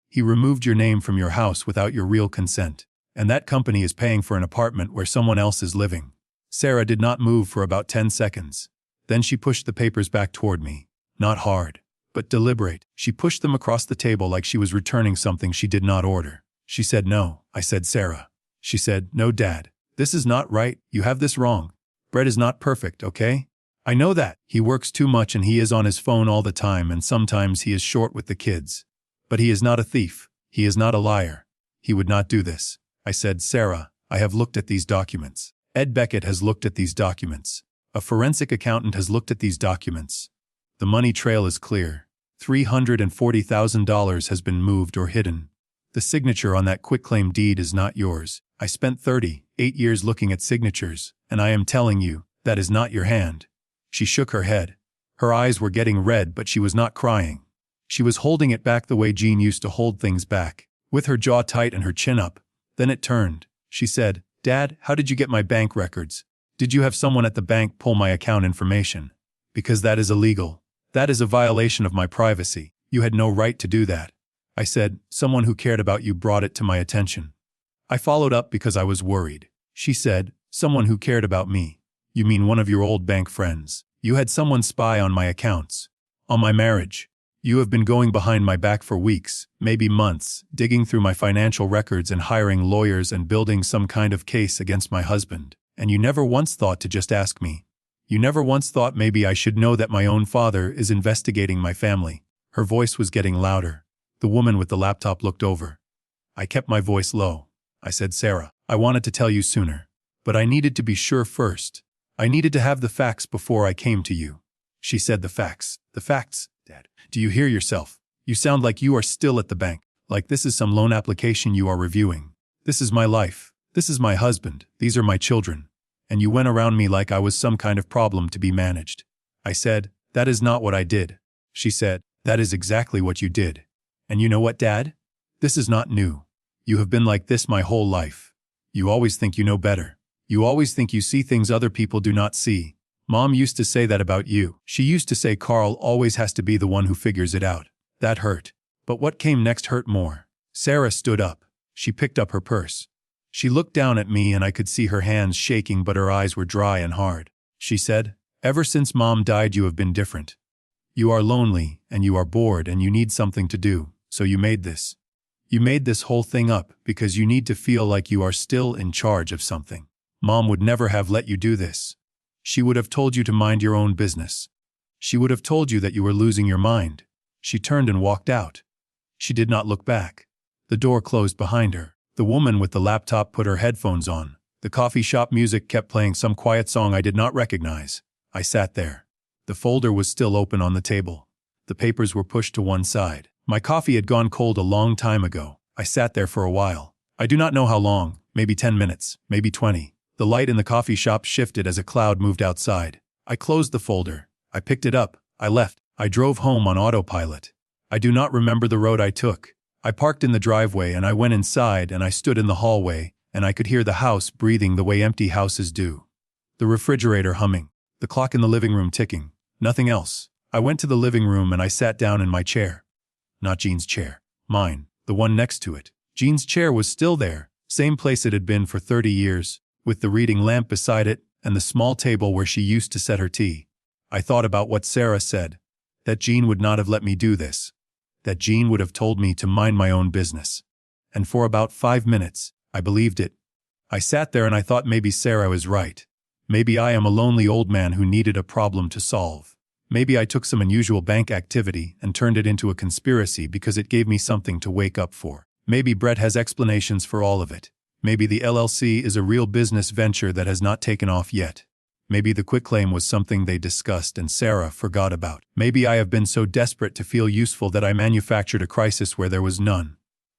A: He removed your name from your house without your real consent, and that company is paying for an apartment where someone else is living." Sarah did not move for about 10 seconds. Then she pushed the papers back toward me. Not hard, but deliberate. She pushed them across the table like she was returning something she did not order. She said, "No." I said, "Sarah." She said, "No, Dad. This is not right. You have this wrong. Brett is not perfect, okay? I know that. He works too much and he is on his phone all the time and sometimes he is short with the kids. But he is not a thief. He is not a liar. He would not do this." I said, "Sarah, I have looked at these documents. Ed Beckett has looked at these documents. A forensic accountant has looked at these documents. The money trail is clear. $340,000 has been moved or hidden. The signature on that quitclaim deed is not yours. I spent 38 years looking at signatures, and I am telling you, that is not your hand." She shook her head. Her eyes were getting red, but she was not crying. She was holding it back the way Jean used to hold things back, with her jaw tight and her chin up. Then it turned. She said, "Dad, how did you get my bank records? Did you have someone at the bank pull my account information? Because that is illegal. That is a violation of my privacy. You had no right to do that." I said, "Someone who cared about you brought it to my attention." I followed up because I was worried. She said, "Someone who cared about me? You mean one of your old bank friends? You had someone spy on my accounts, on my marriage. You have been going behind my back for weeks, maybe months, digging through my financial records and hiring lawyers and building some kind of case against my husband. And you never once thought to just ask me. You never once thought maybe I should know that my own father is investigating my family." Her voice was getting louder. The woman with the laptop looked over. I kept my voice low. I said, Sarah, I wanted to tell you sooner. But I needed to be sure first. I needed to have the facts before I came to you. She said, the facts. The facts, Dad. Do you hear yourself? You sound like you are still at the bank. Like this is some loan application you are reviewing. This is my life. This is my husband. These are my children. And you went around me like I was some kind of problem to be managed. I said, that is not what I did. She said, that is exactly what you did. And you know what, Dad? This is not new. You have been like this my whole life. You always think you know better. You always think you see things other people do not see. Mom used to say that about you. She used to say Carl always has to be the one who figures it out. That hurt. But what came next hurt more. Sarah stood up. She picked up her purse. She looked down at me and I could see her hands shaking, but her eyes were dry and hard. She said, ever since Mom died you have been different. You are lonely and you are bored and you need something to do, so you made this. You made this whole thing up because you need to feel like you are still in charge of something. Mom would never have let you do this. She would have told you to mind your own business. She would have told you that you were losing your mind. She turned and walked out. She did not look back. The door closed behind her. The woman with the laptop put her headphones on. The coffee shop music kept playing some quiet song I did not recognize. I sat there. The folder was still open on the table. The papers were pushed to one side. My coffee had gone cold a long time ago. I sat there for a while. I do not know how long, maybe 10 minutes, maybe 20. The light in the coffee shop shifted as a cloud moved outside. I closed the folder. I picked it up. I left. I drove home on autopilot. I do not remember the road I took. I parked in the driveway and I went inside and I stood in the hallway and I could hear the house breathing the way empty houses do. The refrigerator humming. The clock in the living room ticking. Nothing else. I went to the living room and I sat down in my chair. Not Jean's chair. Mine. The one next to it. Jean's chair was still there. Same place it had been for 30 years, with the reading lamp beside it and the small table where she used to set her tea. I thought about what Sarah said. That Jean would not have let me do this. That Jean would have told me to mind my own business. And for about 5 minutes, I believed it. I sat there and I thought maybe Sarah was right. Maybe I am a lonely old man who needed a problem to solve. Maybe I took some unusual bank activity and turned it into a conspiracy because it gave me something to wake up for. Maybe Brett has explanations for all of it. Maybe the LLC is a real business venture that has not taken off yet. Maybe the quitclaim was something they discussed and Sarah forgot about. Maybe I have been so desperate to feel useful that I manufactured a crisis where there was none.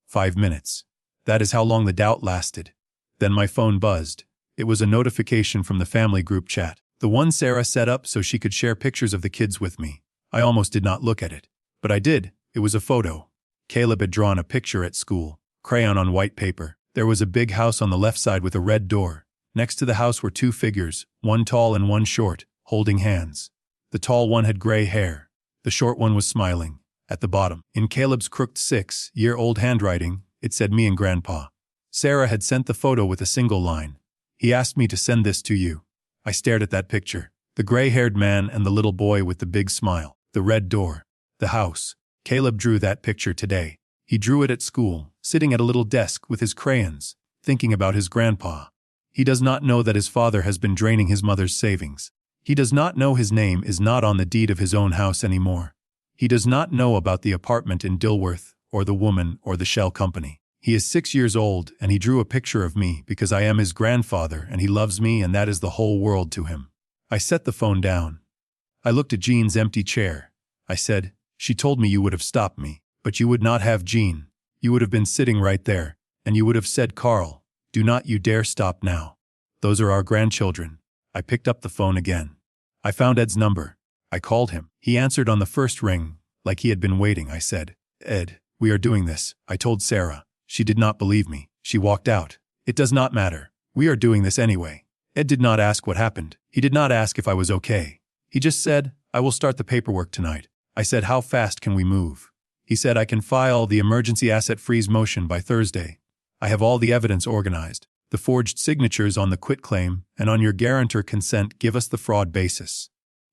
A: 5 minutes. That is how long the doubt lasted. Then my phone buzzed. It was a notification from the family group chat. The one Sarah set up so she could share pictures of the kids with me. I almost did not look at it. But I did. It was a photo. Caleb had drawn a picture at school. Crayon on white paper. There was a big house on the left side with a red door. Next to the house were 2 figures, one tall and one short, holding hands. The tall one had gray hair. The short one was smiling. At the bottom, in Caleb's crooked 6-year-old handwriting, it said me and Grandpa. Sarah had sent the photo with a single line. He asked me to send this to you. I stared at that picture. The gray-haired man and the little boy with the big smile. The red door. The house. Caleb drew that picture today. He drew it at school, sitting at a little desk with his crayons, thinking about his grandpa. He does not know that his father has been draining his mother's savings. He does not know his name is not on the deed of his own house anymore. He does not know about the apartment in Dilworth, or the woman, or the shell company. He is 6 years old and he drew a picture of me because I am his grandfather and he loves me and that is the whole world to him. I set the phone down. I looked at Jean's empty chair. I said, she told me you would have stopped me, but you would not have Jean. You would have been sitting right there, and you would have said, Carl, do not you dare stop now. Those are our grandchildren. I picked up the phone again. I found Ed's number. I called him. He answered on the first ring, like he had been waiting. I said, Ed, we are doing this. I told Sarah. She did not believe me. She walked out. It does not matter. We are doing this anyway. Ed did not ask what happened. He did not ask if I was okay. He just said, I will start the paperwork tonight. I said, how fast can we move? He said, I can file the emergency asset freeze motion by Thursday. I have all the evidence organized. The forged signatures on the quitclaim and on your guarantor consent give us the fraud basis.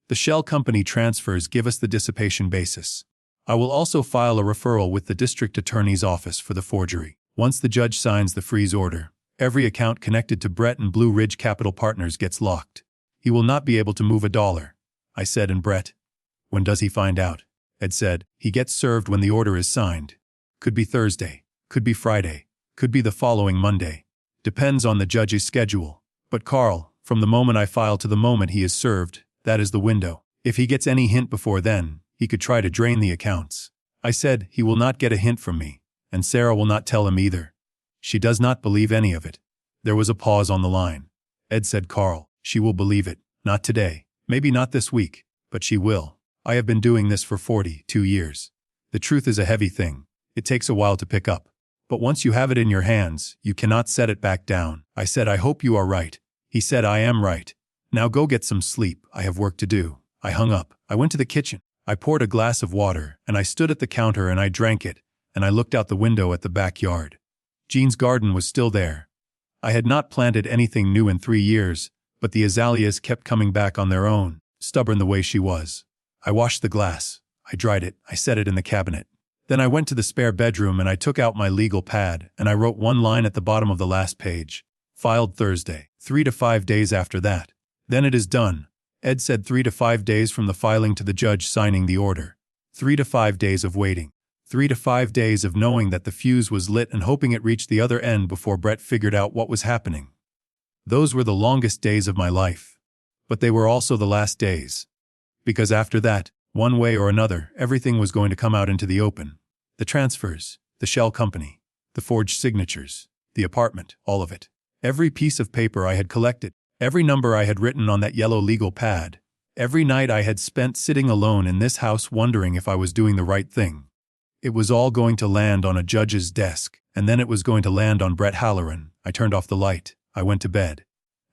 A: The shell company transfers give us the dissipation basis. I will also file a referral with the district attorney's office for the forgery. Once the judge signs the freeze order, every account connected to Brett and Blue Ridge Capital Partners gets locked. He will not be able to move $1. I said, and Brett? When does he find out? Ed said. He gets served when the order is signed. Could be Thursday. Could be Friday. Could be the following Monday. Depends on the judge's schedule. But Carl, from the moment I file to the moment he is served, that is the window. If he gets any hint before then, he could try to drain the accounts. I said, he will not get a hint from me, and Sarah will not tell him either. She does not believe any of it. There was a pause on the line. Ed said, Carl, she will believe it. Not today. Maybe not this week. But she will. I have been doing this for 42 years. The truth is a heavy thing. It takes a while to pick up. But once you have it in your hands, you cannot set it back down. I said, I hope you are right. He said, I am right. Now go get some sleep. I have work to do. I hung up. I went to the kitchen. I poured a glass of water, and I stood at the counter and I drank it, and I looked out the window at the backyard. Jean's garden was still there. I had not planted anything new in 3 years, but the azaleas kept coming back on their own, stubborn the way she was. I washed the glass. I dried it. I set it in the cabinet. Then I went to the spare bedroom and I took out my legal pad and I wrote one line at the bottom of the last page. Filed Thursday, 3 to 5 days after that. Then it is done. Ed said 3 to 5 days from the filing to the judge signing the order. 3 to 5 days of waiting. 3 to 5 days of knowing that the fuse was lit and hoping it reached the other end before Brett figured out what was happening. Those were the longest days of my life. But they were also the last days. Because after that, one way or another, everything was going to come out into the open. The transfers, the shell company, the forged signatures, the apartment, all of it. Every piece of paper I had collected, every number I had written on that yellow legal pad, every night I had spent sitting alone in this house wondering if I was doing the right thing. It was all going to land on a judge's desk, and then it was going to land on Brett Halloran. I turned off the light. I went to bed.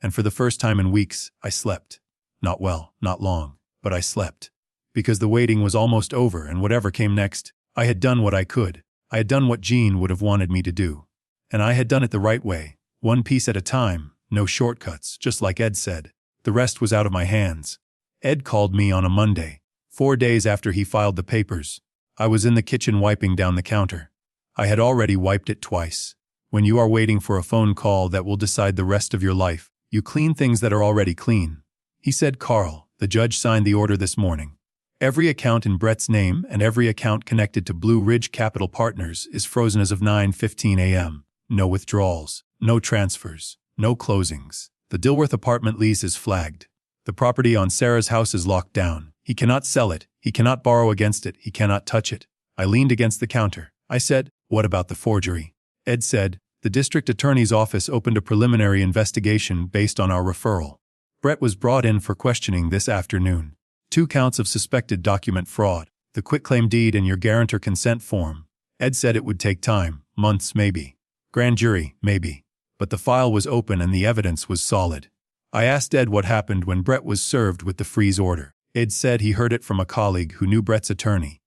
A: And for the first time in weeks, I slept. Not well, not long, but I slept. Because the waiting was almost over and whatever came next, I had done what I could. I had done what Jean would have wanted me to do. And I had done it the right way, one piece at a time, no shortcuts, just like Ed said. The rest was out of my hands. Ed called me on a Monday, 4 days after he filed the papers. I was in the kitchen wiping down the counter. I had already wiped it twice. When you are waiting for a phone call that will decide the rest of your life, you clean things that are already clean. He said, Carl, the judge signed the order this morning. Every account in Brett's name and every account connected to Blue Ridge Capital Partners is frozen as of 9:15 a.m. No withdrawals, no transfers, no closings. The Dilworth apartment lease is flagged. The property on Sarah's house is locked down. He cannot sell it. He cannot borrow against it. He cannot touch it. I leaned against the counter. I said, what about the forgery? Ed said, the district attorney's office opened a preliminary investigation based on our referral. Brett was brought in for questioning this afternoon. 2 counts of suspected document fraud, the quitclaim deed and your guarantor consent form. Ed said it would take time, months maybe. Grand jury, maybe. But the file was open and the evidence was solid. I asked Ed what happened when Brett was served with the freeze order. Ed said he heard it from a colleague who knew Brett's attorney.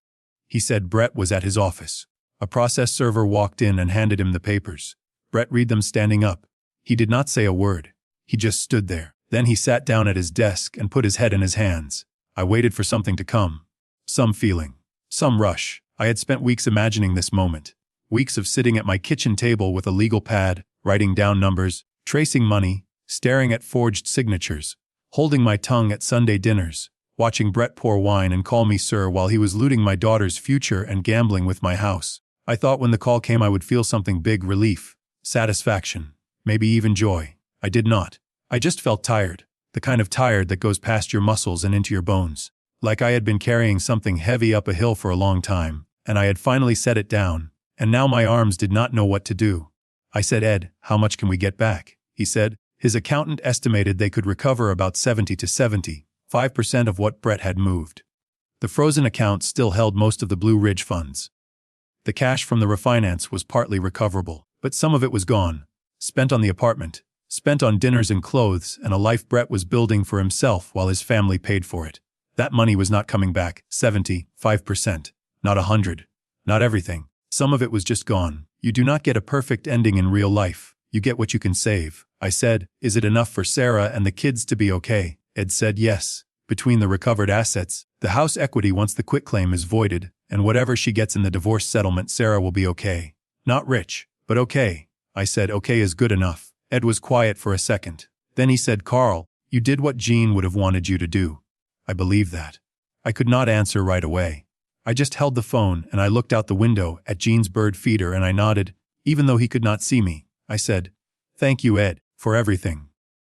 A: He said Brett was at his office. A process server walked in and handed him the papers. Brett read them standing up. He did not say a word. He just stood there. Then he sat down at his desk and put his head in his hands. I waited for something to come. Some feeling. Some rush. I had spent weeks imagining this moment. Weeks of sitting at my kitchen table with a legal pad, writing down numbers, tracing money, staring at forged signatures, holding my tongue at Sunday dinners, watching Brett pour wine and call me sir while he was looting my daughter's future and gambling with my house. I thought when the call came I would feel something big, relief, satisfaction, maybe even joy. I did not. I just felt tired. The kind of tired that goes past your muscles and into your bones. Like I had been carrying something heavy up a hill for a long time, and I had finally set it down, and now my arms did not know what to do. I said, Ed, how much can we get back? He said, his accountant estimated they could recover about 70 to 75% of what Brett had moved. The frozen account still held most of the Blue Ridge funds. The cash from the refinance was partly recoverable, but some of it was gone, spent on the apartment, spent on dinners and clothes and a life Brett was building for himself while his family paid for it. That money was not coming back, 75%, not 100, not everything. Some of it was just gone. You do not get a perfect ending in real life. You get what you can save. I said, is it enough for Sarah and the kids to be okay? Ed said yes. Between the recovered assets, the house equity once the quitclaim is voided, and whatever she gets in the divorce settlement, Sarah will be okay. Not rich, but okay. I said okay is good enough. Ed was quiet for a second. Then he said, Carl, you did what Jean would have wanted you to do. I believe that. I could not answer right away. I just held the phone and I looked out the window at Jean's bird feeder and I nodded, even though he could not see me. I said, "Thank you, Ed, for everything."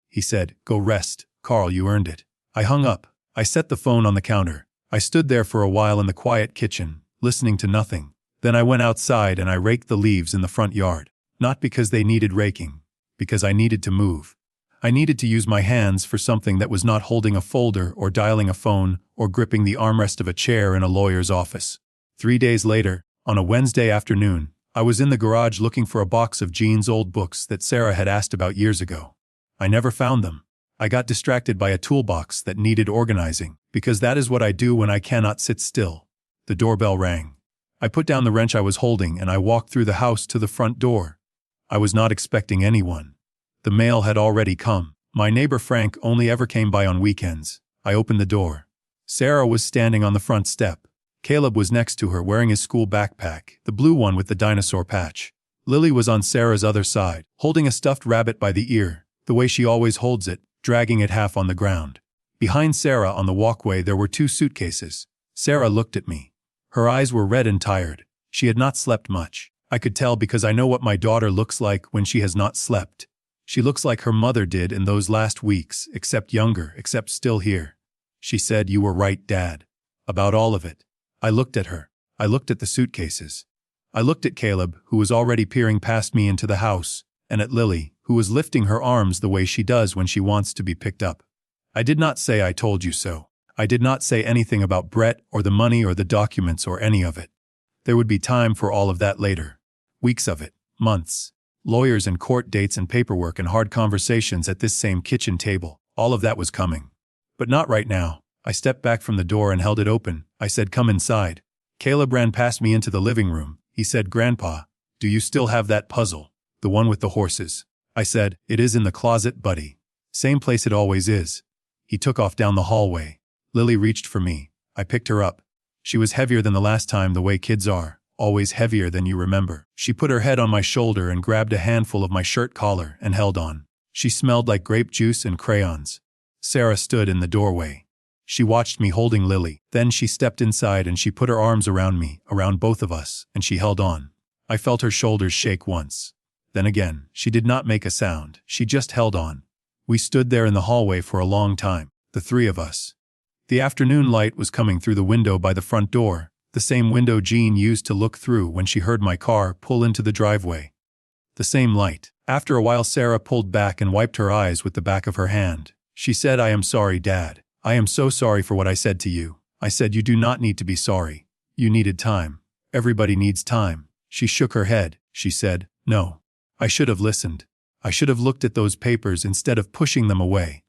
A: He said, "Go rest, Carl, you earned it." I hung up. I set the phone on the counter. I stood there for a while in the quiet kitchen, listening to nothing. Then I went outside and I raked the leaves in the front yard. Not because they needed raking, because I needed to move. I needed to use my hands for something that was not holding a folder or dialing a phone or gripping the armrest of a chair in a lawyer's office. 3 days later, on a Wednesday afternoon, I was in the garage looking for a box of Jean's old books that Sarah had asked about years ago. I never found them. I got distracted by a toolbox that needed organizing, because that is what I do when I cannot sit still. The doorbell rang. I put down the wrench I was holding and I walked through the house to the front door. I was not expecting anyone. The mail had already come. My neighbor Frank only ever came by on weekends. I opened the door. Sarah was standing on the front step. Caleb was next to her wearing his school backpack, the blue one with the dinosaur patch. Lily was on Sarah's other side, holding a stuffed rabbit by the ear, the way she always holds it, dragging it half on the ground. Behind Sarah on the walkway there were 2 suitcases. Sarah looked at me. Her eyes were red and tired. She had not slept much. I could tell because I know what my daughter looks like when she has not slept. She looks like her mother did in those last weeks, except younger, except still here. She said, "You were right, Dad. About all of it." I looked at her. I looked at the suitcases. I looked at Caleb, who was already peering past me into the house, and at Lily, who was lifting her arms the way she does when she wants to be picked up. I did not say "I told you so." I did not say anything about Brett or the money or the documents or any of it. There would be time for all of that later. Weeks of it, months. Lawyers and court dates and paperwork and hard conversations at this same kitchen table. All of that was coming. But not right now. I stepped back from the door and held it open. I said, "Come inside." Caleb ran past me into the living room. He said, "Grandpa, do you still have that puzzle? The one with the horses?" I said, "It is in the closet, buddy. Same place it always is." He took off down the hallway. Lily reached for me. I picked her up. She was heavier than the last time, the way kids are, always heavier than you remember. She put her head on my shoulder and grabbed a handful of my shirt collar and held on. She smelled like grape juice and crayons. Sarah stood in the doorway. She watched me holding Lily. Then she stepped inside and she put her arms around me, around both of us, and she held on. I felt her shoulders shake once. Then again, she did not make a sound. She just held on. We stood there in the hallway for a long time, the 3 of us. The afternoon light was coming through the window by the front door, the same window Jean used to look through when she heard my car pull into the driveway. The same light. After a while Sarah pulled back and wiped her eyes with the back of her hand. She said, "I am sorry, Dad. I am so sorry for what I said to you." I said, "You do not need to be sorry. You needed time. Everybody needs time." She shook her head. She said, "No. I should have listened. I should have looked at those papers instead of pushing them away."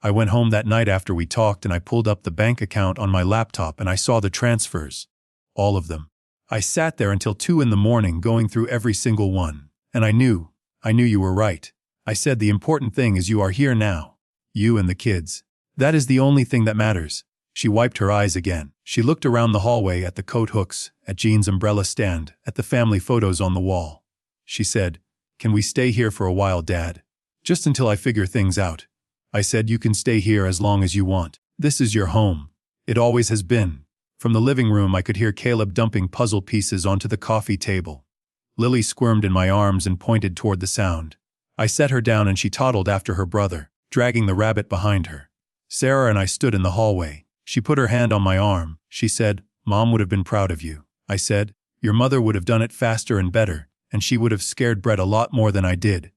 A: I went home that night after we talked and I pulled up the bank account on my laptop and I saw the transfers. All of them. I sat there until 2 in the morning going through every single one. And I knew you were right. I said, "The important thing is you are here now. You and the kids. That is the only thing that matters." She wiped her eyes again. She looked around the hallway at the coat hooks, at Jean's umbrella stand, at the family photos on the wall. She said, "Can we stay here for a while, Dad? Just until I figure things out." I said, "You can stay here as long as you want. This is your home. It always has been." From the living room I could hear Caleb dumping puzzle pieces onto the coffee table. Lily squirmed in my arms and pointed toward the sound. I set her down and she toddled after her brother, dragging the rabbit behind her. Sarah and I stood in the hallway. She put her hand on my arm. She said, "Mom would have been proud of you." I said, "Your mother would have done it faster and better, and she would have scared Brett a lot more than I did."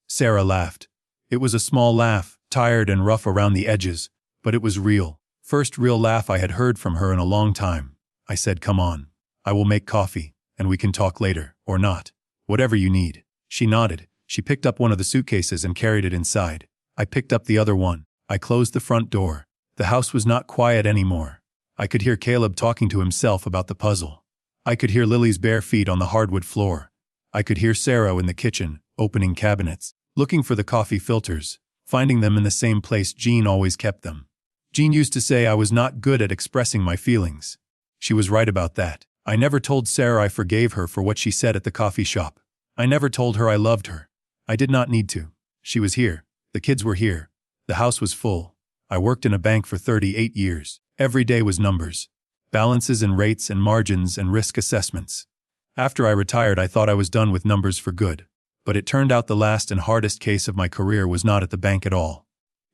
A: Sarah laughed. It was a small laugh, tired and rough around the edges, but it was real. First real laugh I had heard from her in a long time. I said, "Come on. I will make coffee, and we can talk later, or not. Whatever you need." She nodded. She picked up one of the suitcases and carried it inside. I picked up the other one. I closed the front door. The house was not quiet anymore. I could hear Caleb talking to himself about the puzzle. I could hear Lily's bare feet on the hardwood floor. I could hear Sarah in the kitchen, opening cabinets, looking for the coffee filters, finding them in the same place Jean always kept them. Jean used to say I was not good at expressing my feelings. She was right about that. I never told Sarah I forgave her for what she said at the coffee shop. I never told her I loved her. I did not need to. She was here. The kids were here. The house was full. I worked in a bank for 38 years. Every day was numbers. balances and rates and margins and risk assessments. After I retired, I thought I was done with numbers for good. But it turned out the last and hardest case of my career was not at the bank at all.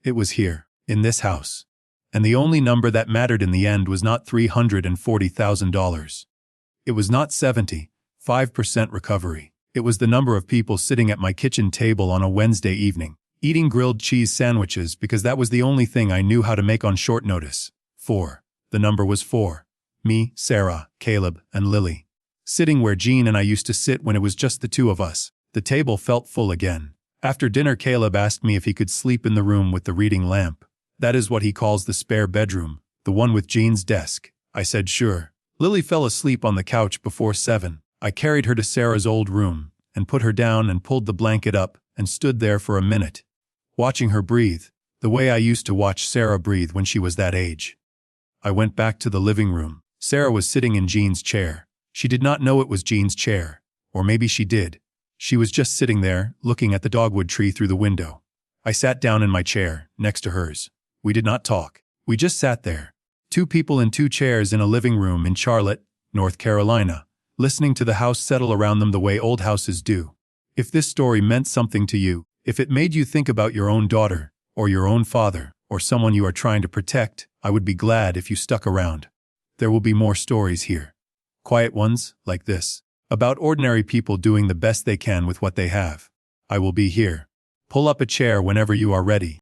A: It was here, in this house. And the only number that mattered in the end was not $340,000. It was not 75% recovery. It was the number of people sitting at my kitchen table on a Wednesday evening, eating grilled cheese sandwiches because that was the only thing I knew how to make on short notice. 4. The number was 4. Me, Sarah, Caleb, and Lily. Sitting where Jean and I used to sit when it was just the two of us. The table felt full again. After dinner, Caleb asked me if he could sleep in the room with the reading lamp. That is what he calls the spare bedroom, the one with Jean's desk. I said sure. Lily fell asleep on the couch before 7. I carried her to Sarah's old room, and put her down and pulled the blanket up, and stood there for a minute, watching her breathe, the way I used to watch Sarah breathe when she was that age. I went back to the living room. Sarah was sitting in Jean's chair. She did not know it was Jean's chair, or maybe she did. She was just sitting there, looking at the dogwood tree through the window. I sat down in my chair, next to hers. We did not talk. We just sat there. 2 people in 2 chairs in a living room in Charlotte, North Carolina, listening to the house settle around them the way old houses do. If this story meant something to you, if it made you think about your own daughter, or your own father, or someone you are trying to protect, I would be glad if you stuck around. There will be more stories here. Quiet ones, like this, about ordinary people doing the best they can with what they have. I will be here. Pull up a chair whenever you are ready.